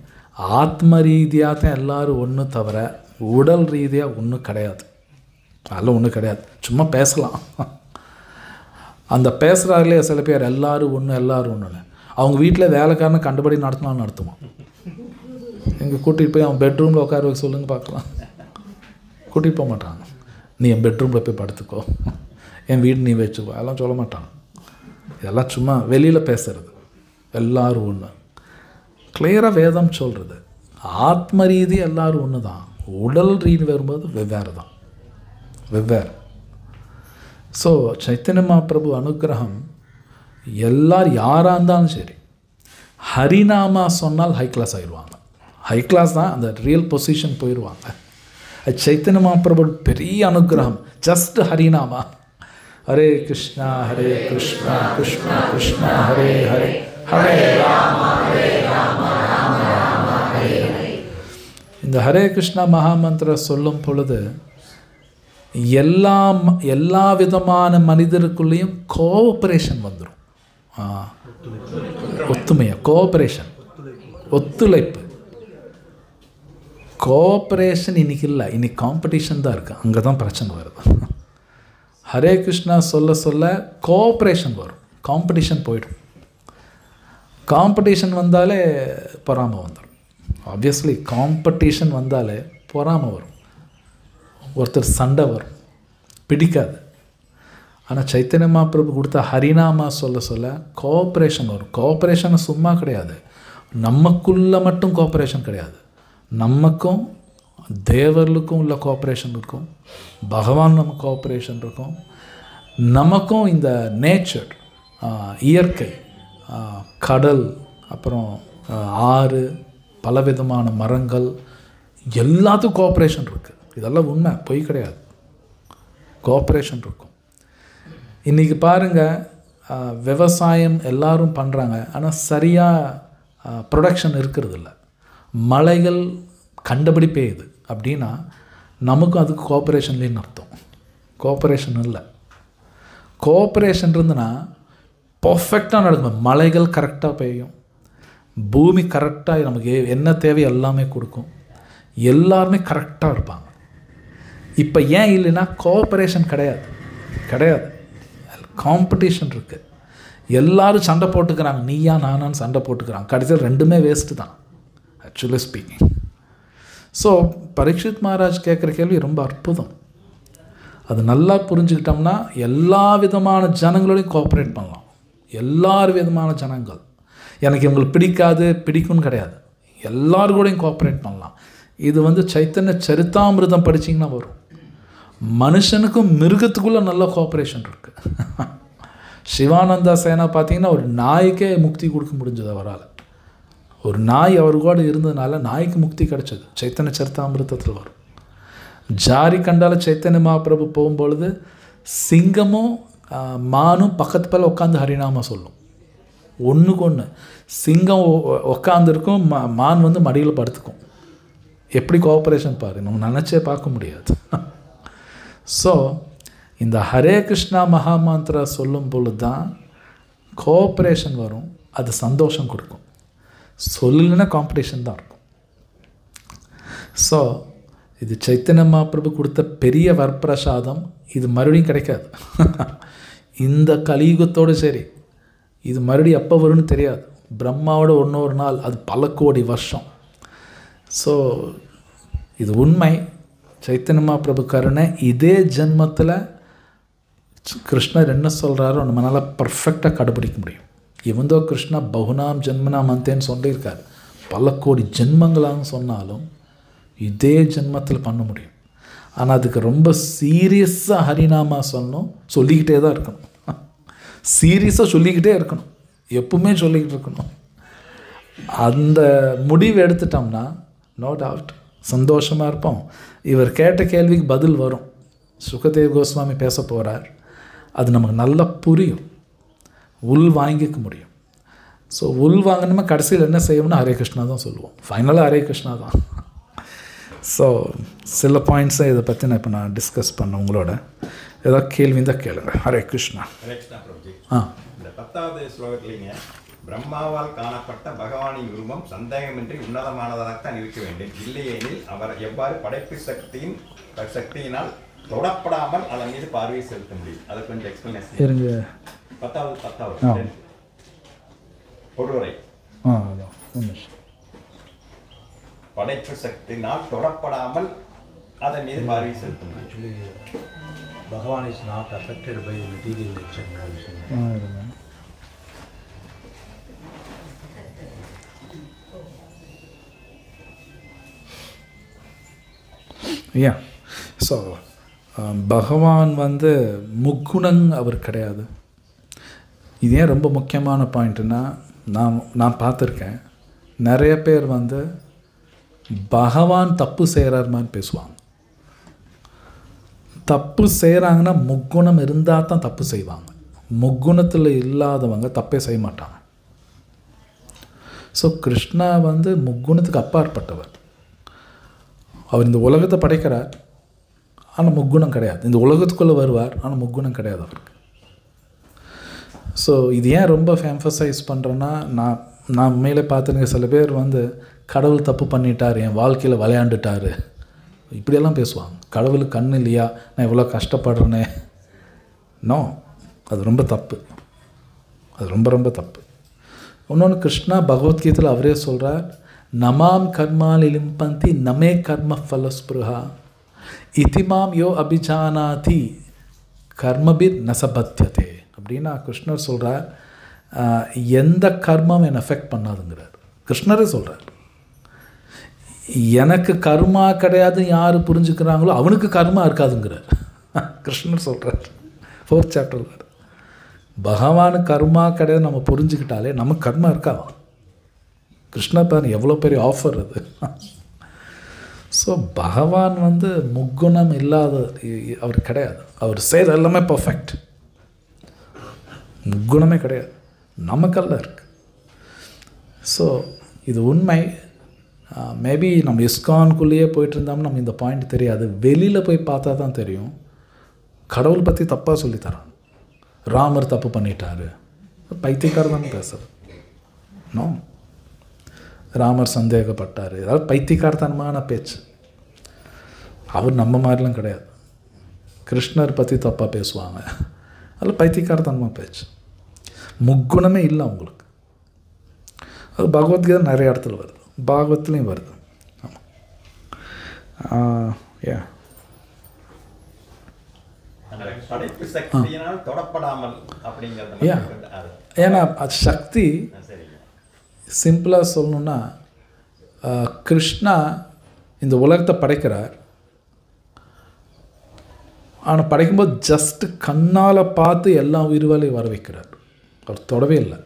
ஆத்ம ரீதியாக தான் எல்லோரும் ஒன்று, தவிர உடல் ரீதியாக ஒன்றும் கிடையாது. அதெல்லாம் ஒன்றும் கிடையாது, சும்மா பேசலாம். அந்த பேசுகிறாங்களே சில பேர் எல்லோரும் ஒன்றுன்னு, அவங்க வீட்டில் வேலைக்காரனை கண்டுபடி நடத்துவான். எங்கே கூட்டிகிட்டு போய் அவன் பெட்ரூமில் உட்கார வைக்க சொல்லுங்க பார்க்கலாம். கூட்டிகிட்டு போக மாட்டாங்க. நீ என் பெட்ரூமில் போய் படுத்துக்கோ, என் வீடு நீ வச்சுக்கோ, அதெல்லாம் சொல்ல மாட்டாங்க. இதெல்லாம் சும்மா வெளியில் பேசுகிறது. எல்லோரும் ஒன்று, கிளியராக வேதம் சொல்கிறது. ஆத்ம ரீதி எல்லோரும் ஒன்று தான், உடல் ரீதி வரும்போது வெவ்வேறு. ஸோ சைத்தன்ய மகாபிரபு அனுகிரகம் எல்லாரும் யாராக இருந்தாலும் சரி, ஹரிநாமா சொன்னால் ஹை கிளாஸ் ஆயிடுவாங்க. ஹை கிளாஸ் தான், அந்த ரியல் பொசிஷன் போயிடுவாங்க. அது சைத்தன்ய மகாபிரபு பெரிய அனுகிரகம். ஜஸ்ட் ஹரிநாமா, ஹரே கிருஷ்ணா கிருஷ்ணா கிருஷ்ணா ஹரே ஹரே, ஹரே ராமா ராம ராம ஹரே ஹரே. இந்த ஹரே கிருஷ்ணா மகாமந்திர சொல்லும் பொழுது எல்லா விதமான மனிதருக்குள்ளேயும் கோஆப்ரேஷன் வந்துடும். ஒத்துமையா, கோஆப்ரேஷன், ஒத்துழைப்பு. கோஆப்ரேஷன் இன்னைக்கு இல்லை, இன்னைக்கு காம்படிஷன் தான் இருக்குது. அங்கே தான் பிரச்சனை வருது. ஹரே கிருஷ்ணா சொல்ல கோஆப்ரேஷன் வரும், காம்படிஷன் போயிடும். காம்படிஷன் வந்தாலே பொறாமை வந்துடும். ஆப்வியஸ்லி காம்படிஷன் வந்தாலே பொறாமை வரும், ஒருத்தர் சண்டை வரும், பிடிக்காது. ஆனால் சைத்தன்ய மகாபிரபு கொடுத்த ஹரிநாமா சொல்ல கோஆப்ரேஷன் வரும். கோஆப்ரேஷன் சும்மா கிடையாது, நமக்குள்ள மட்டும் கோஆப்ரேஷன் கிடையாது, நமக்கும் தேவர்களுக்கும் உள்ள கோஆப்ரேஷன் இருக்கும், பகவான் நம்ம கோஆப்ரேஷன் இருக்கும், நமக்கும் இந்த நேச்சர், இயற்கை, கடல், அப்புறம் ஆறு, பலவிதமான மரங்கள், எல்லாத்துக்கும் கோஆப்ரேஷன் இருக்குது. இதெல்லாம் உண்மை, பொய் கிடையாது. கோஆப்ரேஷன் இருக்கும். இன்றைக்கி பாருங்கள், விவசாயம் எல்லோரும் பண்ணுறாங்க, ஆனால் சரியாக ப்ரொடக்ஷன் இருக்கிறது இல்லை. மழைகள் கண்டபடி பெய்யுது அப்படின்னா நமக்கும் அதுக்கு கோஆப்ரேஷன்லேன்னு அர்த்தம். கோஆப்ரேஷன் இல்லை. கோஆப்ரேஷன் இருந்துன்னா பர்ஃபெக்டாக நடக்கும். மழைகள் கரெக்டாக பெய்யும், பூமி கரெக்டாக நமக்கு என்ன தேவை எல்லாமே கொடுக்கும், எல்லாருமே கரெக்டாக இருப்பாங்க. இப்போ ஏன் இல்லைன்னா கோஆப்ரேஷன் கிடையாது. காம்படிஷன் இருக்குது. எல்லோரும் சண்டை போட்டுக்கிறாங்க, நீயா நானான்னு சண்டை போட்டுக்கிறாங்க. கடைசியில் ரெண்டுமே வேஸ்ட்டு தான் actually speaking. So Parikshit Maharaj கேட்குற கேள்வி ரொம்ப அற்புதம். அது நல்லா புரிஞ்சுக்கிட்டோம்னா எல்லா விதமான ஜனங்களோடையும் கோஆப்ரேட் பண்ணலாம். எல்லா விதமான ஜனங்கள், எனக்கு இவங்களுக்கு பிடிக்காது பிடிக்கும்னு கிடையாது, எல்லாருக்கூடையும் கோஆப்ரேட் பண்ணலாம். இது சைத்தன்ய சரித்தாமிருதம் படிச்சிங்கன்னா வரும். மனுஷனுக்கும் மிருகத்துக்குள்ளே நல்ல கோஆப்ரேஷன் இருக்குது. சிவானந்தா சேனா பார்த்தீங்கன்னா ஒரு நாய்க்கே முக்தி கொடுக்க முடிஞ்சது அவரால். ஒரு நாய் அவர் கூட இருந்ததுனால நாய்க்கு முக்தி கிடச்சது. சைத்தன்ய சரித்தாமிருதத்தில் வரும். ஜாரிகண்டால சைத்தன்ய மகாபிரபு போகும்பொழுது சிங்கமும் மானும் பக்கத்து பேர் உட்காந்து ஹரிநாம சொல்லும். ஒன்றுக்கு ஒன்று. சிங்கம் உட்காந்துருக்கும், மான் மடியில் படுத்துக்கும். எப்படி கோஆப்ரேஷன் பாரு, நம்ம நினச்சே பார்க்க முடியாது. ஸோ இந்த ஹரே கிருஷ்ணா மகாமந்திரா சொல்லும் பொழுது தான் கோஆப்ரேஷன் வரும், அது சந்தோஷம் கொடுக்கும். சொல்லலைன்னா காம்படிஷன் தான் இருக்கும். ஸோ இது சைத்தன்ய மகாபிரபு கொடுத்த பெரிய வரப்பிரசாதம். இது மறுபடியும் கிடைக்காது. இந்த கலியுகத்தோடு சரி, இது மறுபடியும் எப்போ வரும்னு தெரியாது. பிரம்மாவோட ஒன்றொரு நாள், அது பல கோடி வருஷம். ஸோ இது உண்மை. சைத்தன்ய மகாபிரபு கருணை. இதே ஜென்மத்தில் கிருஷ்ணர் என்ன சொல்கிறாரோ நம்மளால் பர்ஃபெக்டாக கடைபிடிக்க முடியும். இவந்தோ கிருஷ்ணா பகுனாம் ஜென்மனாம் அந்தேன்னு சொல்லியிருக்கார். பல கோடி ஜென்மங்களாக சொன்னாலும் இதே ஜென்மத்தில் பண்ண முடியும். ஆனால் அதுக்கு ரொம்ப சீரியஸாக ஹரிநாமா சொல்லணும், சொல்லிக்கிட்டே தான் இருக்கணும். சீரியஸாக சொல்லிக்கிட்டே இருக்கணும், எப்பவுமே சொல்லிக்கிட்டு இருக்கணும். அந்த முடிவு எடுத்துட்டோம்னா நோ டவுட் சந்தோஷமாக இருப்போம். இவர் கேட்ட கேள்விக்கு பதில் வரும். சுகதேவ் கோஸ்வாமி பேச போகிறார், அது நமக்கு நல்லா புரியும், உள் வாங்கிக்க முடியும். ஸோ உள் வாங்கணுமே கடைசியில் என்ன செய்யணும்னா ஹரே கிருஷ்ணா தான் சொல்லுவோம். ஃபைனலாக ஹரே கிருஷ்ணா தான். ஸோ சில பாயிண்ட்ஸை இதை பற்றி நான் இப்போ நான் டிஸ்கஸ் பண்ணேன் உங்களோட. ஏதாவது கேள்வி தான் கேளுங்க. ஹரே கிருஷ்ணா. ஹரே கிருஷ்ணா பிரபுஜி. இந்த 10வது ஸ்லோகத்திலேங்க பிரம்மாவால் காணப்பட்ட பகவானின் உருவம் சந்தேகமின்றி உன்னதமானதாகத்தான் இருக்க வேண்டும், இல்லையெனில் அவர் எவ்வாறு படைப்பு சக்தியினால் தொடப்படாமல் அதன் மீது பார்வையை செலுத்த முடியும்? அதை கொஞ்சம் எக்ஸ்பிளனேஷன் இருங்க. 10வது பொருளுரை. படைப்பு சக்தியினால் தொடப்படாமல் அதன் மீது பார்வையை செலுத்த முடியும். Bhagavan is not affected by the material nature condition. Yeah. So பகவான் வந்து முக்குணங் அவர் கிடையாது. இது ஏன் ரொம்ப முக்கியமான பாயிண்ட்டுன்னா, நான் பார்த்துருக்கேன் நிறைய பேர் வந்து பகவான் தப்பு செய்கிறாருமான்னு பேசுவாங்க. தப்பு செய்கிறாங்கன்னா முக்குணம் இருந்தால் தான் தப்பு செய்வாங்க. முக்குணத்தில் இல்லாதவங்க தப்பே செய்ய மாட்டாங்க. ஸோ கிருஷ்ணா வந்து முக்குணத்துக்கு அப்பாற்பட்டவர். அவர் இந்த உலகத்தை படைக்கிறார், ஆனால் முக்குணம் கிடையாது. இந்த உலகத்துக்குள்ளே வருவார், ஆனால் முக்குணம் கிடையாது அவருக்கு. ஸோ இது ஏன் ரொம்ப எம்ஃபசைஸ் பண்ணுறேன்னா, நான் மேலே பார்த்துருங்க சில பேர் வந்து கடவுள் தப்பு பண்ணிட்டார், என் வாழ்க்கையில் விளையாண்டுட்டார், இப்படியெல்லாம் பேசுவாங்க. கடவுளுக்கு கண் இல்லையா, நான் எவ்வளோ கஷ்டப்படுறேனே. நோ, அது ரொம்ப தப்பு, அது ரொம்ப ரொம்ப தப்பு. இன்னொன்று கிருஷ்ணா பகவத்கீதையில் அவரே சொல்கிறார், நமாம் கர்மாலி லிம்பந்தி நமே கர்ம ஃபலஸ்பிருஹா இதிமாம் யோ அபிஜானாதி கர்மபிர் நசபத்தியதே. அப்படின்னா கிருஷ்ணர் சொல்கிறார், எந்த கர்மம் என்னை எஃபெக்ட் பண்ணாதுங்கிறார். கிருஷ்ணரே சொல்கிறார், எனக்கு கர்மா கிடையாது யார் புரிஞ்சுக்கிறாங்களோ அவனுக்கு கர்மா இருக்காதுங்கிறார். கிருஷ்ணர் சொல்கிறார் 4th சாப்டரில். பகவானுக்கு கர்மா கிடையாது நம்ம புரிஞ்சுக்கிட்டாலே நமக்கு கர்மா இருக்காது. கிருஷ்ணர் பாரு எவ்வளோ பெரிய ஆஃபர் அது. ஸோ பகவான் வந்து முக்குணம் இல்லாத அவர் கிடையாது. அவர் செய்கிற எல்லாமே பர்ஃபெக்ட், முக்குணமே கிடையாது, நமக்கெல்லாம் இருக்குது. ஸோ இது உண்மை. மேபி நம்ம இஸ்கான்குள்ளேயே போயிட்டு இருந்தோம்னா நம்ம இந்த பாயிண்ட் தெரியாது. வெளியில் போய் பார்த்தா தான் தெரியும். கடவுள் பற்றி தப்பாக சொல்லித்தரான். ராமர் தப்பு பண்ணிட்டாரு, பைத்தியக்காரர் தானே பேசுறது. நோ, ராமர் சந்தேகப்பட்டார், ஏதாவது பைத்தியக்காரத்தனமான பேச்சு. அவர் நம்ம மாதிரிலாம் கிடையாது. கிருஷ்ணர் பற்றி தப்பாக பேசுவாங்க, அதில் பைத்தியக்காரத்தனமாக பேச்சு. முக்குணமே இல்லை அவங்களுக்கு. அது பகவத்கீதை நிறைய இடத்துல வருது, பாகவத்துலேயும் வருது. ஆமாம். ஏன்னா அது சக்தி. சிம்பிளாக சொல்லணுன்னா, கிருஷ்ணா இந்த உலகத்தை படைக்கிறார், ஆனால் படைக்கும்போது ஜஸ்ட்டு கண்ணால் பார்த்து எல்லா உயிர்வாலையும் வர வைக்கிறார். அவர் தொடவே இல்லை.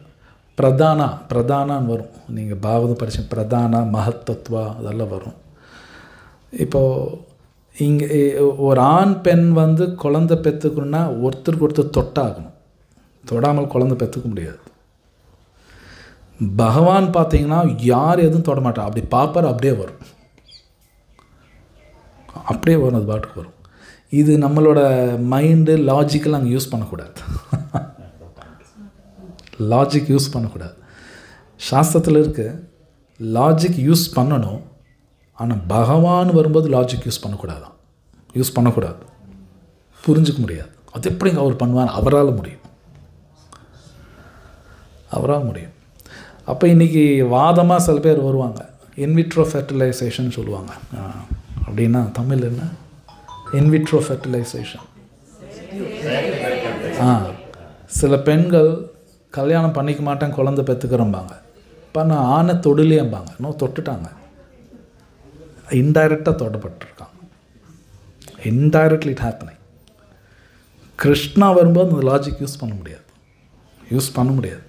பிரதானான்னு வரும், நீங்கள் பாகவதம் படித்த பிரதானா மகத்தத்துவா அதெல்லாம் வரும். இப்போது இங்கே ஒரு ஆண் பெண் வந்து குழந்தை பெற்றுக்கணுன்னா ஒருத்தருக்கு ஒருத்தர் தொட்டாகணும், தொடாமல் குழந்தை பெற்றுக்க முடியாது. பகவான் பார்த்தீங்கன்னா யார் எதுவும் தொட மாட்டா, அப்படி பார்ப்பார், அப்படியே வரும், அப்படியே வரும், அது பாட்டுக்கு வரும். இது நம்மளோட மைண்டு லாஜிக்கெல்லாம் அங்கே யூஸ் பண்ணக்கூடாது. லாஜிக் யூஸ் பண்ணக்கூடாது. சாஸ்திரத்தில் இருக்குது லாஜிக் யூஸ் பண்ணணும், ஆனால் பகவான் வரும்போது லாஜிக் யூஸ் பண்ணக்கூடாது, புரிஞ்சிக்க முடியாது. அது எப்படிங்க அவர் பண்ணுவார்? அவரால் முடியும். அப்போ இன்றைக்கி வாதமாக சில பேர் வருவாங்க, இன்விட்ரோ ஃபெர்டிலைசேஷன் சொல்லுவாங்க. அப்படின்னா தமிழ் என்ன? In vitro fertilisation. சில பெண்கள் கல்யாணம் பண்ணிக்க மாட்டேன் குழந்தை பெற்றுக்கிறம்பாங்க, இப்போ நான் ஆணை தொடுலேம்பாங்க. இன்னும் தொட்டுட்டாங்க, இன்டைரக்டாக தொடப்பட்டிருக்காங்க. Indirectly it happening. கிருஷ்ணா வரும்போது அந்த லாஜிக் யூஸ் பண்ண முடியாது.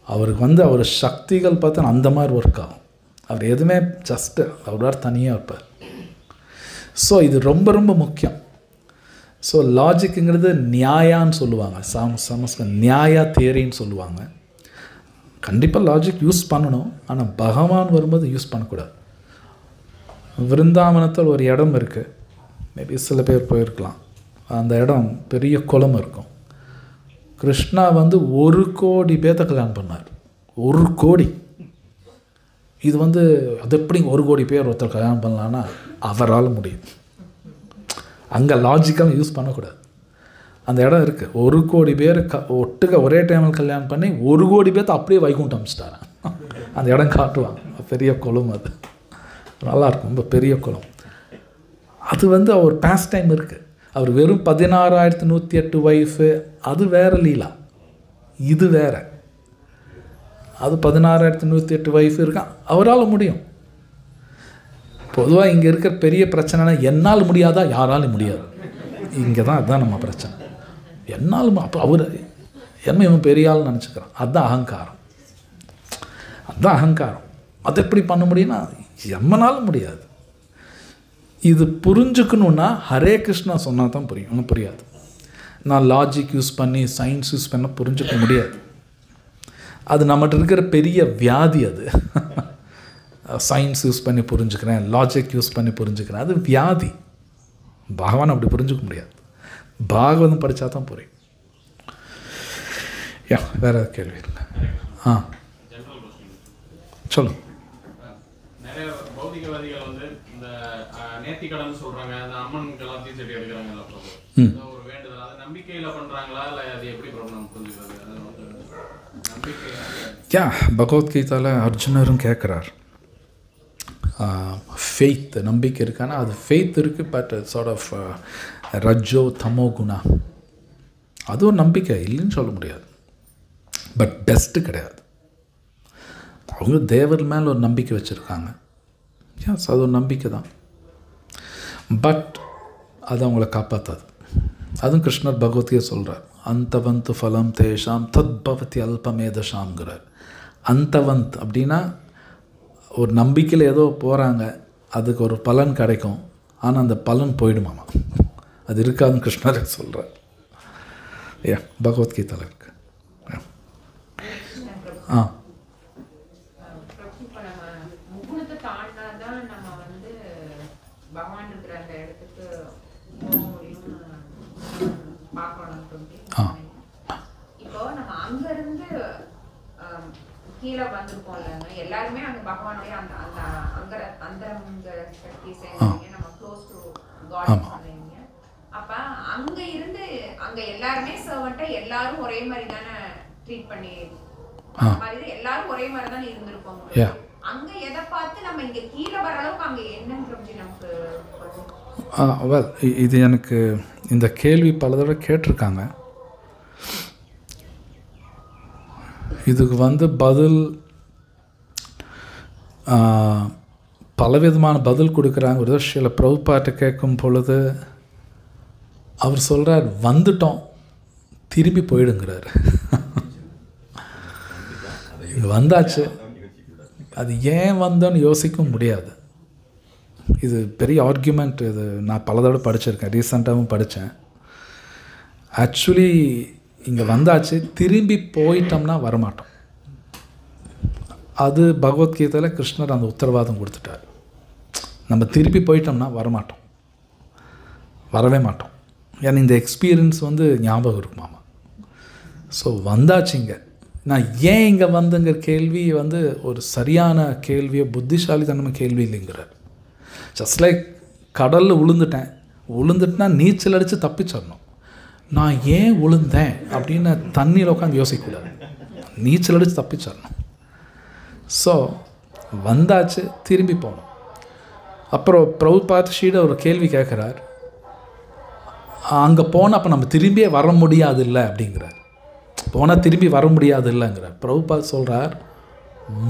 அவருக்கு வந்து அவர் சக்திகள் பார்த்தா அந்த மாதிரி ஒர்க் ஆகும். அவர் எதுவுமே ஜஸ்ட்டு அவரால் தனியாக இருப்பார். ஸோ இது ரொம்ப ரொம்ப முக்கியம். ஸோ லாஜிக்குங்கிறது நியாயான்னு சொல்லுவாங்க, நியாயா தியரின்னு சொல்லுவாங்க. கண்டிப்பாக லாஜிக் யூஸ் பண்ணணும், ஆனால் பகவான் வரும்போது யூஸ் பண்ணக்கூடாது. விருந்தாவனத்தில் ஒரு இடம் இருக்குது, மேபி சில பேர் போயிருக்கலாம். அந்த இடம் பெரிய குளம் இருக்கும். கிருஷ்ணா வந்து 1 கோடி பேர்த்த கல்யாணம் பண்ணார். 1 கோடி. இது வந்து அது எப்படி 1 கோடி பேர் ஒருத்தர் கல்யாணம் பண்ணலான்னா அவரால் முடியும். அங்கே லாஜிக்கெல்லாம் யூஸ் பண்ணக்கூடாது. அந்த இடம் இருக்குது, 1 கோடி பேர் ஒட்டுக்க ஒரே டைமில் கல்யாணம் பண்ணி 1 கோடி பேர்த்த அப்படியே வைகுண்டம் அமிச்சிட்டாரு. அந்த இடம் காட்டுவாங்க, பெரிய குளம். அது நல்லாயிருக்கும், ரொம்ப பெரிய குளம். அது வந்து அவர் பாஸ்ட் டைம் இருக்குது. அவர் வெறும் 16,108 ஒய்ஃபு, அது வேறு லீலா, இது வேறு. அது 16,108 ஒய்ஃபு இருக்கான், அவரால் முடியும். பொதுவாக இங்கே இருக்கிற பெரிய பிரச்சனைனா என்னால் முடியாதா, யாராலும் முடியாது. இங்கே தான் அதுதான் நம்ம பிரச்சனை. என்னால் அப்போ அவர் என்ன இவன் பெரிய ஆள் நினச்சிக்கிறான். அதுதான் அகங்காரம். அது எப்படி பண்ண முடியும்னா எம்மனாலும் முடியாது. இது புரிஞ்சுக்கணுன்னா ஹரே கிருஷ்ணா சொன்னால் தான் புரியும், ஒன்றும் புரியாது. நான் லாஜிக் யூஸ் பண்ணி சயின்ஸ் யூஸ் பண்ண புரிஞ்சுக்க முடியாது. அது நம்மகிட்ட இருக்கிற பெரிய வியாதி. அது சயின்ஸ் யூஸ் பண்ணி புரிஞ்சுக்கிறேன், லாஜிக் யூஸ் பண்ணி புரிஞ்சுக்கிறேன், அது வியாதி. பகவான் அப்படி புரிஞ்சுக்க முடியாது. பாகவதம் படித்தா தான் புரியும். வேறு கேள்வி இல்லை? சொல்லுங்க. நிறைய பௌதிகவாதிகள் வந்து இந்த நேர்த்திக்கடன் சொல்றாங்க, அந்த அம்மனுக்கு எல்லாம் தீச்சட்டி எடுக்கிறாங்கல்ல, ஒரு வேண்டுதல், அது நம்பிக்கையில பண்றாங்களா இல்லை அது எப்படி நம்ம புரிஞ்சுக்கிறது? நம்பிக்கை பகவத்கீதாவில் அர்ஜுனரும் கேட்குறார், ஃபெய்த் நம்பிக்கை இருக்கானா? அது ஃபெய்த் இருக்குது, பட் சார்ட் ஆஃப் ரஜோ தமோ குணா. அதுவும் நம்பிக்கை இல்லைன்னு சொல்ல முடியாது, பட் பெஸ்ட்டு கிடையாது. அவங்க தேவர் மேலே ஒரு நம்பிக்கை வச்சுருக்காங்க, அது ஒரு நம்பிக்கை தான், பட் அது அவங்கள காப்பாற்றாது. அதுவும் கிருஷ்ணர் பகவத்கீதை சொல்கிறார், அந்தவந்த் ஃபலம் தேஷாம் தத் பவதி அல்பமேதஷாம்ங்கிறார். அந்தவந்த் அப்படின்னா ஒரு நம்பிக்கையில் ஏதோ போகிறாங்க, அதுக்கு ஒரு பலன் கிடைக்கும், ஆனால் அந்த பலன் போயிடுமாமா, அது இருக்காதுன்னு கிருஷ்ணர் சொல்கிறார். பகவத்கீதையில் இருக்கு. கீழே வந்திருக்கோம்ல எல்லாருமே அங்க பகவானுடைய அந்த அந்த சக்தி நம்ம க்ளோஸ் டு காட் சொல்றீங்க. அப்ப அங்க இருந்து அங்க எல்லாருமே சர்வன்ட்டா எல்லாரும் ஒரே மாதிரி தானே ட்ரீட் பண்ணி மாதிரி எல்லாரும் ஒரே மாதிரி தானே இருந்திருப்பாங்க. அங்க எதை பார்த்து நம்ம இங்க கீழே வர அளவுக்கு அங்க என்னன்னு நமக்கு இது எனக்கு இந்த கேள்வி பல தடவை கேட்டிருக்காங்க. இதுக்கு வந்து பதில் பலவிதமான பதில் கொடுக்குறாங்க. ஒரு சில பிரபுபாட்டை கேட்கும் பொழுது அவர் சொல்கிறார், வந்துட்டோம் திரும்பி போயிடுங்கிறார். இங்கே வந்தாச்சு, அது ஏன் வந்தோன்னு யோசிக்க முடியாது. இது பெரிய ஆர்கியூமெண்ட். இது நான் பல தடவை படிச்சிருக்கேன், ரீசெண்டாகவும் படித்தேன். ஆக்சுவலி இங்கே வந்தாச்சு, திரும்பி போயிட்டோம்னா வரமாட்டோம். அது பகவத்கீதையில் கிருஷ்ணர் அந்த உத்தரவாதம் கொடுத்துட்டார். நம்ம திருப்பி போயிட்டோம்னா வரமாட்டோம், வரவே மாட்டோம். ஏன்னா இந்த எக்ஸ்பீரியன்ஸ் வந்து ஞாபகம் இருக்குமாமா. ஸோ வந்தாச்சுங்க. நான் ஏன் இங்கே வந்தங்கிற கேள்வி வந்து ஒரு சரியான கேள்வியை, புத்திசாலித்தனமான கேள்வி இல்லைங்கிறார். ஜஸ்ட் லைக் கடலில் விழுந்துட்டேன்னா நீச்சல் அடித்து தப்பிச்சிடணும். நான் ஏன் விழுந்தேன் அப்படின்னு தண்ணியில் உட்காந்து யோசிக்கக்கூடாது, நீச்சல் அடித்து தப்பிச்சிடணும். ஸோ வந்தாச்சு, திரும்பி போகணும். அப்புறம் பிரபுபாத் ஷீட ஒரு கேள்வி கேட்குறார், அங்கே போனால் அப்போ நம்ம திரும்பியே வர முடியாது இல்லை அப்படிங்கிறார். போனால் திரும்பி வர முடியாது இல்லைங்கிறார். பிரபுபாத் சொல்கிறார்,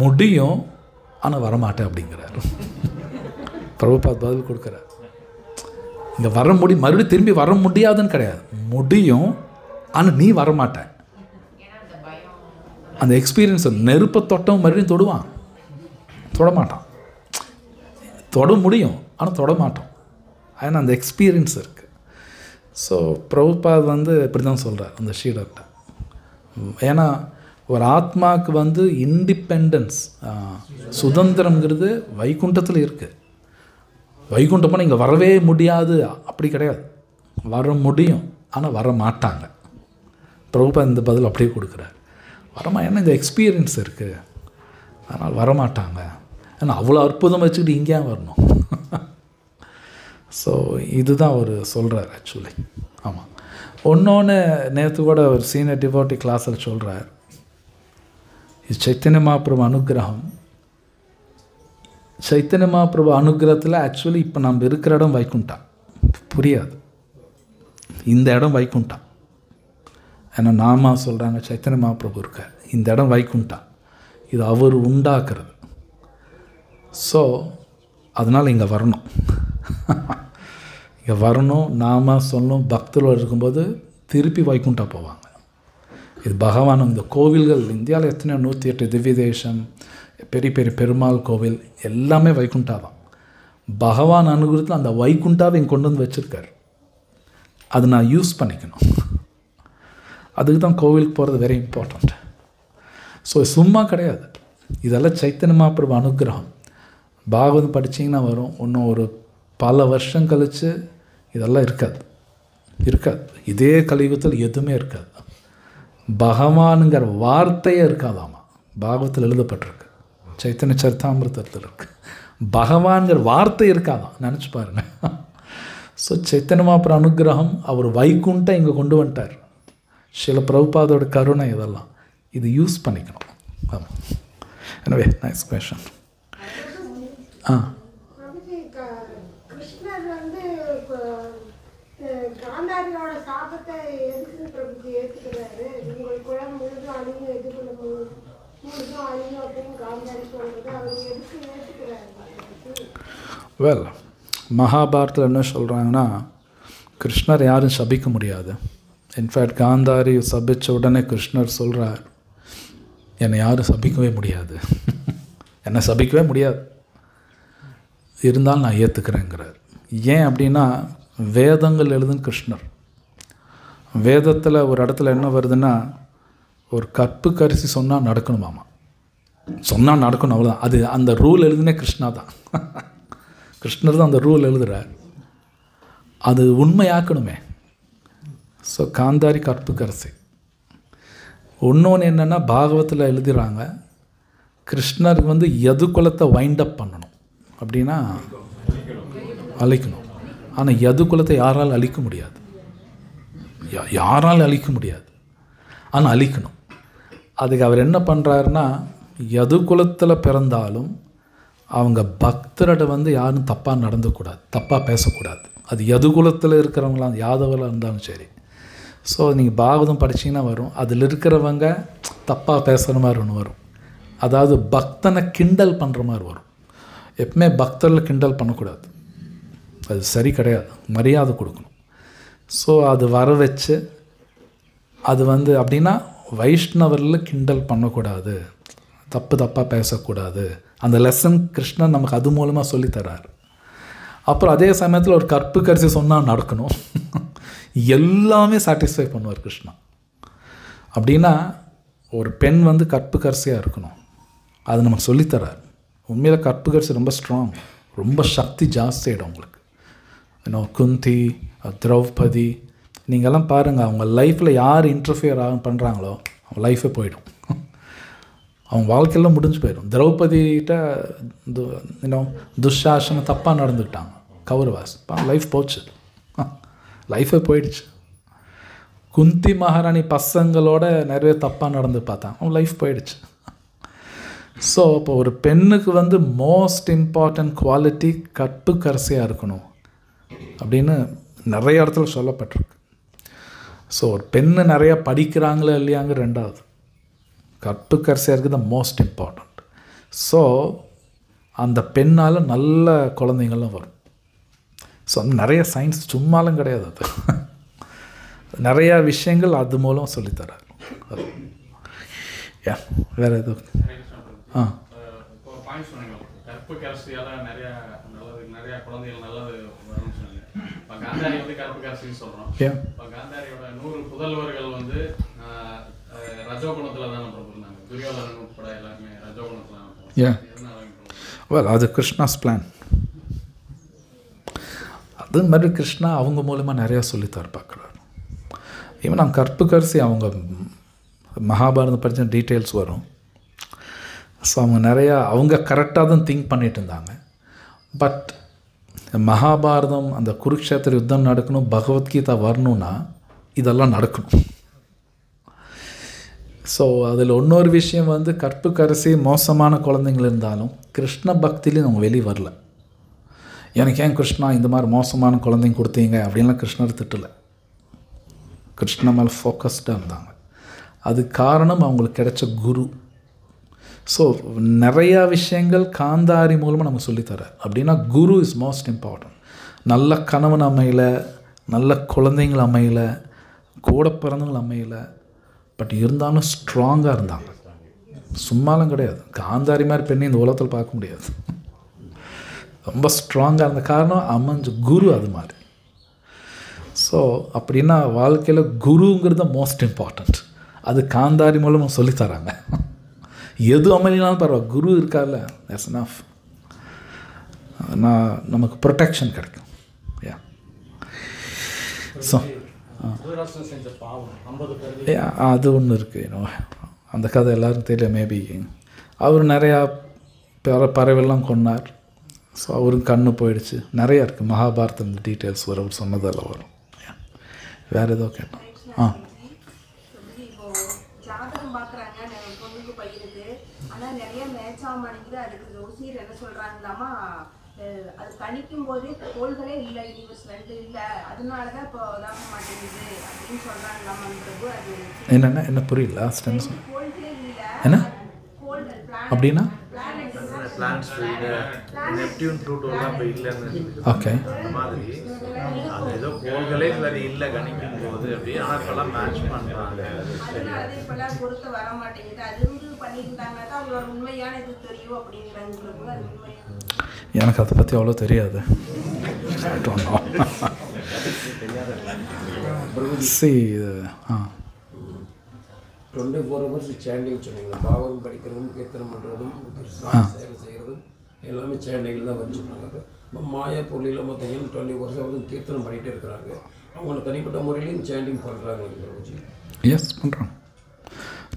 முடியும் ஆனால் வரமாட்டேன் அப்படிங்கிறார். பிரபுபாத் பதில் கொடுக்குறார். இங்கே வர முடியும், மறுபடியும் திரும்பி வர முடியாதுன்னு கிடையாது, முடியும். ஆனால் நீ வரமாட்ட. அந்த எக்ஸ்பீரியன்ஸ் நெருப்பை தொட்டவன் மறுபடியும் தொடுவான், தொடமாட்டான். தொட முடியும் ஆனால் தொடமாட்டோம். ஏன்னா அந்த எக்ஸ்பீரியன்ஸ் இருக்குது. ஸோ பிரபுபாத் வந்து இப்படி தான் சொல்கிறார் அந்த ஷீடர்கிட்ட. ஏன்னா ஒரு ஆத்மாவுக்கு வந்து இண்டிபெண்டன்ஸ், சுதந்திரங்கிறது வைகுண்டத்தில் இருக்குது. வைகுண்டமாக இங்கே வரவே முடியாது அப்படி கிடையாது, வர முடியும் ஆனால் வர மாட்டாங்க. பிரபுபாத் இந்த பதில் அப்படியே கொடுக்குறார். ஏன்னா இந்த எக்ஸ்பீரியன்ஸ் இருக்குது, அதனால் வரமாட்டாங்க. ஏன்னா அவ்வளோ அற்புதம் வச்சுக்கிட்டு இங்கேயா வரணும். ஸோ இதுதான் அவர் சொல்கிறார் ஆக்சுவலி. ஆமாம். ஒன்று நேற்று கூட ஒரு சீனியர் டிவோட்டி கிளாஸில் சொல்கிறார், இது சைத்தன்ய மகாபிரபு அனுகிரகம். சைத்தன்ய மகாபிரபு அனுகிரகத்தில் ஆக்சுவலி இப்போ நம்ம இருக்கிற இடம் வைகுண்டம் புரியாது, இந்த இடம் வைகுண்டம். ஏன்னா நாம சொல்கிறாங்க சைத்தன்ய மகாபிரபு இருக்க இந்த இடம் வைகுண்டம், இது அவர் உண்டாக்குறது. ஸோ அதனால் இங்கே வரணும், இங்கே வரணும். நாம சொல்லணும், பக்தர்கள் இருக்கும்போது திருப்பி வைகுண்டா போவாங்க. இது பகவான். இந்த கோவில்கள் இந்தியாவில் எத்தனையோ 108 திவ்ய தேசம், பெரிய பெரிய பெருமாள் கோவில் எல்லாமே வைகுண்டா தான். பகவான் அனுகிரகத்தில் அந்த வைகுண்டாவை இங்கே கொண்டு வந்து வச்சுருக்கார். அது நான் யூஸ் பண்ணிக்கணும். அதுக்கு தான் கோவிலுக்கு போகிறது வெரி இம்பார்ட்டண்ட். ஸோ சும்மா கிடையாது, இதெல்லாம் சைத்தன்ய மகாபிரபு அனுகிரகம். பாகவதம் படித்தீங்கன்னா வரும், இன்னும் ஒரு பல வருஷம் கழித்து இதெல்லாம் இருக்காது. இதே கலியுகத்தில் எதுவுமே இருக்காது. பகவானுங்கிற வார்த்தையே இருக்காதாமா. பாகவத்தில் எழுதப்பட்டிருக்கு, சைத்தன்ய சரிதாமிர்தத்தில் இருக்குது. பகவான்கிற வார்த்தை இருக்காதான், நினச்சி பாருங்கள். ஸோ சைத்தன்ய மகாபிரபு அனுகிரகம், அவர் வைகுண்டம் இங்கே கொண்டு வந்துட்டார். சில பிரபுபாதோட கருணை இதெல்லாம், இது யூஸ் பண்ணிக்கணும். ஆமாம். எனவே நைஸ் கொஷன். கிருஷ்ணர் வந்து காந்தாரியோட சாபத்தை எதுக்கு பிரபுஜி ஏற்றுக்கிறாரு? உங்கள் குளம் முழுதும் அழியும், எதுக்குள்ள முழுதும் அழியும் அப்படின்னு காந்தாரி சொல்றது அவர் எதுக்கு ஏற்றுக்கிறாரு? வெல், மகாபாரத்தில் என்ன சொல்கிறாங்கன்னா, கிருஷ்ணர் யாரும் சபிக்க முடியாது. இன்ஃபேக்ட் காந்தாரி சபித்த உடனே கிருஷ்ணர் சொல்கிறார், என்னை யாரும் சபிக்கவே முடியாது, என்னை சபிக்கவே முடியாது, இருந்தாலும் நான் ஏற்றுக்கிறேங்கிறார். ஏன் அப்படின்னா வேதங்கள் எழுதுன்னு கிருஷ்ணர். வேதத்தில் ஒரு இடத்துல என்ன வருதுன்னா, ஒரு கற்பு கரிசி சொன்னால் நடக்கணுமாமா, சொன்னால் நடக்கணும், அவ்வளோதான். அது அந்த ரூல் எழுதுனே கிருஷ்ணா தான். கிருஷ்ணர் தான் அந்த ரூல் எழுதுகிறார், அது உண்மையாக்கணுமே. ஸோ காந்தாரி கற்பு கரிசி. இன்னொன்று என்னென்னா, பாகவத்தில் எழுதுகிறாங்க கிருஷ்ணருக்கு வந்து எது குலத்தை வைண்ட் அப் பண்ணணும் அப்படின்னா அழிக்கணும். ஆனால் எது குலத்தை யாரால் அழிக்க முடியாது, யாரால் அழிக்க முடியாது, ஆனால் அழிக்கணும். அதுக்கு அவர் என்ன பண்ணுறாருன்னா, எது குலத்தில் பிறந்தாலும் அவங்க பக்தரோட வந்து யாரும் தப்பாக நடந்துக்கூடாது, தப்பாக பேசக்கூடாது. அது எது குலத்தில் இருக்கிறவங்களாம், யாதவர்களாக இருந்தாலும் சரி. ஸோ நீங்கள் பாகவதம் படிச்சிங்கன்னா வரும், அதில் இருக்கிறவங்க தப்பாக பேசுகிற மாதிரி ஒன்று வரும். அதாவது பக்தனை கிண்டல் பண்ணுற மாதிரி வரும். எப்பவுமே பக்தரில் கிண்டல் பண்ணக்கூடாது, அது சரி கிடையாது, மரியாதை கொடுக்கணும். ஸோ அது வர வச்சு அது வந்து அப்படின்னா வைஷ்ணவரில் கிண்டல் பண்ணக்கூடாது, தப்பாக பேசக்கூடாது. அந்த லெசன் கிருஷ்ணன் நமக்கு அது மூலமாக சொல்லித்தரார். அப்புறம் அதே சமயத்தில் ஒரு கற்பு கரிசி சொன்னால் நடக்கணும், எல்லாமே சாட்டிஸ்ஃபை பண்ணுவார் கிருஷ்ணா. அப்படின்னா ஒரு பெண் வந்து கற்பு கரிசியாக இருக்கணும், அது நமக்கு சொல்லித்தரார். உண்மையில் கற்பு கரிசி ரொம்ப ஸ்ட்ராங், ரொம்ப சக்தி ஜாஸ்தியாகிடும் உங்களுக்கு. குந்தி, திரௌபதி, நீங்கள்லாம் பாருங்கள், அவங்க லைஃப்பில் யார் இன்டர்ஃபியர் பண்ணுறாங்களோ அவங்க லைஃபே போயிடும், அவங்க வாழ்க்கையெல்லாம் முடிஞ்சு போயிடும். திரௌபதிகிட்ட துஷாசனம் தப்பாக நடந்துக்கிட்டாங்க, கௌரவாஸ், லைஃப் போச்சு, லைஃபே போயிடுச்சு. குந்தி மகாராணி பசங்களோட நிறைய தப்பாக நடந்து பார்த்தாங்க, அவங்க லைஃப் போயிடுச்சு. ஸோ இப்போ ஒரு பெண்ணுக்கு வந்து மோஸ்ட் இம்பார்ட்டன்ட் குவாலிட்டி கற்பு கரிசியாக இருக்கணும் அப்படின்னு நிறைய இடத்துல சொல்லப்பட்டிருக்கு. ஸோ ஒரு பெண்ணு நிறையா படிக்கிறாங்களா இல்லையாங்க ரெண்டாவது, கற்பு கரிசியாக இருக்குது தான் மோஸ்ட் இம்பார்ட்டண்ட். ஸோ அந்த பெண்ணால் நல்ல குழந்தைங்கள்லாம் வரும். ஸோ நிறைய சயின்ஸ் சும்மாலும் கிடையாது, அது நிறையா விஷயங்கள் அது மூலம் சொல்லித்தரார். வேறு எதுவும் கற்புக்கரசியால் நிறைய குழந்தைகள் நல்லது வரும்னு சொன்னாங்க. இப்போ காந்தாரி வந்து கற்புக்கரசின்னு சொல்கிறோம். இப்போ காந்தாரியோட 100 புதல்வர்கள் வந்து ரஜோகுணத்தில் தான் நம்ம இருந்தாங்க. துரியோதனன் உட்பட எல்லாருமே ரஜோகுணத்தில். அது கிருஷ்ணாஸ் பிளான். அது மாதிரி கிருஷ்ணா அவங்க மூலமாக நிறையா சொல்லித்தர பார்க்குறாரு. ஈவன் நான் கற்புக்கரசி அவங்க மகாபாரதம் படித்த டீட்டெயில்ஸ் வரும். ஸோ அவங்க நிறையா அவங்க கரெக்டாக தான் திங்க் பண்ணிட்டு இருந்தாங்க. பட் மகாபாரதம் அந்த குருக்ஷேத்திர யுத்தம் நடக்கணும், பகவத்கீதா வரணுன்னா இதெல்லாம் நடக்கணும். ஸோ அதில் இன்னொரு விஷயம் வந்து கற்புக்கரசி மோசமான குழந்தைங்கள் இருந்தாலும் கிருஷ்ண பக்தியிலையும் அவங்க வெளியே வரல. எனக்கு ஏன் கிருஷ்ணா இந்த மாதிரி மோசமான குழந்தைங்க கொடுத்தீங்க அப்படின்லாம் கிருஷ்ணர் திட்டலை. கிருஷ்ண மேலே ஃபோக்கஸ்டாக இருந்தாங்க. அது காரணம் அவங்களுக்கு கிடைச்ச குரு. ஸோ நிறையா விஷயங்கள் காந்தாரி மூலமாக நமக்கு சொல்லித்தரார். அப்படின்னா குரு இஸ் மோஸ்ட் இம்பார்ட்டன்ட். நல்ல கணவன் அமையல, நல்ல குழந்தைங்கள் அமையல, கூட பிறந்தவங்கள் அமையல, பட் இருந்தாலும் ஸ்ட்ராங்காக இருந்தாங்க. சும்மாலாம் கிடையாது. காந்தாரி மாதிரி பெண்ணை இந்த உலகத்தில் பார்க்க முடியாது. ரொம்ப ஸ்ட்ராங்காக இருந்த காரணம் அமைஞ்ச குரு அது மாதிரி. ஸோ அப்படின்னா வாழ்க்கையில் குருங்கிறது மோஸ்ட் இம்பார்ட்டண்ட். அது காந்தாரி மூலமாக சொல்லித்தராங்க. எது அமையினாலும் பரவாயில்ல, குரு இருக்கார்ல, தட்ஸ் எனஃப். நான் நமக்கு ப்ரொடெக்ஷன் கிடைக்கும். ஸோ அது ஒன்று இருக்குது. அந்த கதை எல்லோரும் தெரியல. மேபி அவர் நிறையா பறவைலாம் கொண்டார். ஸோ அவருக்கு கண்ணு போயிடுச்சு. நிறையா இருக்குது. மகாபாரதம் டீட்டெயில்ஸ் வரும், அவர் சொன்னதெல்லாம் வரும். வேறு ஏதோ கேட்டோம். ஜாதகம் பார்க்குறாங்க பொண்ணுக்கு பையனுக்கு, ஆனால் நிறைய மேட்ச் ஆக மாட்டேங்குது. அதுக்கு ஜோசியர் என்ன சொல்கிறாங்களாமா, அது கணிக்கும் போதே கோள்களே இல்லை, யூனிவர்ஸ் 2 இல்லை, அதனால தான் இப்போ இதாக மாட்டேங்குது அப்படின்னு சொல்கிறாங்களாமா. அது என்ன புரியல லாஸ்ட் டைம் கோள்களே இல்லை, என்ன கோள்கள் அப்படின்னா பிளான்ஸ் நெப்டியூன் ப்ளூட்டோலாம் இப்போ இல்லைன்னு. ஓகே, அந்த மாதிரி அது ஏதோ கோள்களே சரி இல்லை கணிக்கும் போது அப்படி. ஆனால் இப்போல்லாம் மேட்ச் பண்ணுறாங்க. அதனால இப்போல்லாம் பொறுத்த வர மாட்டேங்குது. அது பண்ணியிருந்தாங்கன்னா தான் அவங்களோட உண்மையான இது தெரியும் அப்படிங்கிறாங்க. அது உண்மையான எனக்கு அதை பற்றி அவ்வளோ தெரியாது. சரி, 24 hours சேண்டிங் சொன்னீங்க. பாவம் படிக்கிறதும் கீர்த்தனம் பண்ணுறதும் சேவை செய்கிறதும் எல்லாமே சேண்டிங்கில் தான் வச்சுருக்காங்க. இப்போ மாயா பொருளில் மொத்தம் 24 hours கீர்த்தனம் பண்ணிகிட்டே இருக்கிறாங்க. அவங்கள தனிப்பட்ட முறையிலையும் சேண்டிங் பண்ணுறாங்க. எஸ், பண்ணுறோம்.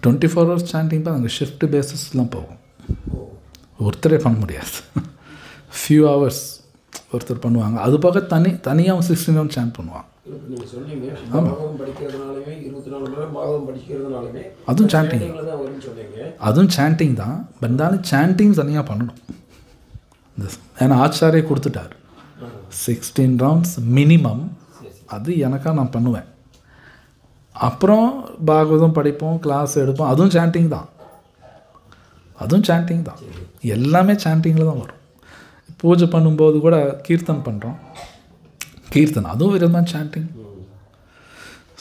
24 hours சேண்டிங் தான் அங்கே ஷிஃப்ட் பேசிஸ்லாம் போகும். ஒருத்தரே பண்ண முடியாது. ஃபியூ ஹவர்ஸ் ஒருத்தர் பண்ணுவாங்க. அது போக தனியாக 16 hours சேண்ட் பண்ணுவாங்க. நீங்கள் சொன்னீங்க பாகவம் படிக்கிறதுனாலுமே 24 மணி நேரம் பாகவம் படிக்கிறதுனாலுமே அதுவும் சாண்டிங் தான் வரும்னு சொன்னீங்க. அதுவும் சாண்டிங் தான். இருந்தாலும் சாண்டிங் தனியாக பண்ணணும். ஏன்னா ஆச்சாரியை கொடுத்துட்டார் 16 rounds மினிமம். அது எனக்காக நான் பண்ணுவேன். அப்புறம் பாகவதம் படிப்போம், கிளாஸ் எடுப்போம். அதுவும் சாண்டிங் தான். எல்லாமே சாண்டிங்கில் தான் வரும். பூஜை பண்ணும்போது கூட கீர்த்தன் பண்ணுறோம். கீர்த்தன் அதுவும் விதமாக சாண்டிங்.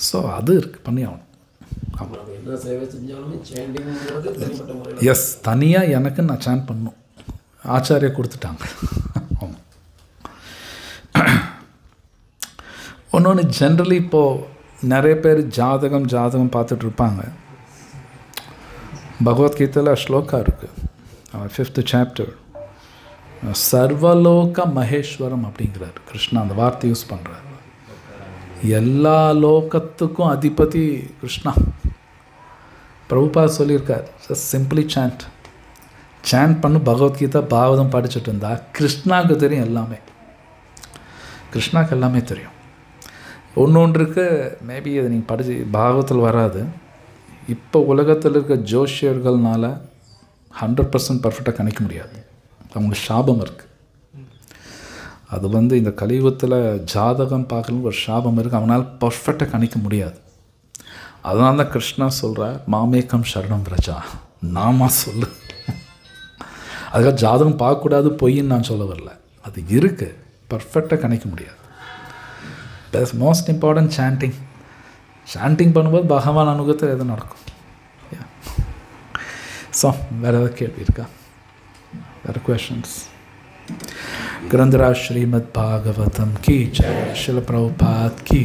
ஸோ அது இருக்குது, பண்ணி ஆகணும். எஸ், தனியாக எனக்கு நான் சாண்ட் பண்ணணும். ஆச்சாரியை கொடுத்துட்டாங்க. ஆமாம். ஒன்று ஜென்ரலி இப்போது நிறைய பேர் ஜாதகம் பார்த்துட்டு இருப்பாங்க. பகவத்கீதையில் ஸ்லோகா இருக்குது, 5th chapter, சர்வலோக மகேஸ்வரம் அப்படிங்கிறார் கிருஷ்ணா. அந்த வார்த்தை யூஸ் பண்ணுறார். எல்லா லோகத்துக்கும் அதிபதி கிருஷ்ணா. பிரபுபாத் சொல்லியிருக்கார், சிம்பிளி சாண்ட் பண்ணு. பகவத்கீதா பாகவதம் படிச்சுட்டு இருந்தா கிருஷ்ணாவுக்கு தெரியும் எல்லாமே. கிருஷ்ணாவுக்கு எல்லாமே தெரியும். ஒன்று மேபி அதை நீங்கள் படித்து பாகவத்தில் வராது. இப்போ உலகத்தில் இருக்க ஜோஷியர்கள்னால 100% பர்ஃபெக்டாக கணிக்க முடியாது. அவங்களுக்கு சாபம் இருக்குது. அது இந்த கலியுகத்தில் ஜாதகம் பார்க்கணும் ஒரு சாபம் இருக்குது. அவனால் பர்ஃபெக்டாக கணிக்க முடியாது. அதனால தான் கிருஷ்ணா சொல்கிறார், மாமேக்கம் சரணம் பிரஜா, நாமா சொல்லு. அதுக்காக ஜாதகம் பார்க்கக்கூடாது பொய்ன்னு நான் சொல்ல வரல. அது இருக்குது, பர்ஃபெக்டாக கணிக்க முடியாது. That's most important, chanting. Chanting பண்ணும்போது பகவான் அனுகிரகத்தில் எது நடக்கும். ஸோ வேறு ஏதாவது கேள்வி இருக்கா? வேறு questions? ग्रंथराज श्रीमद् भागवतम की जय, श्रील प्रभुपाद की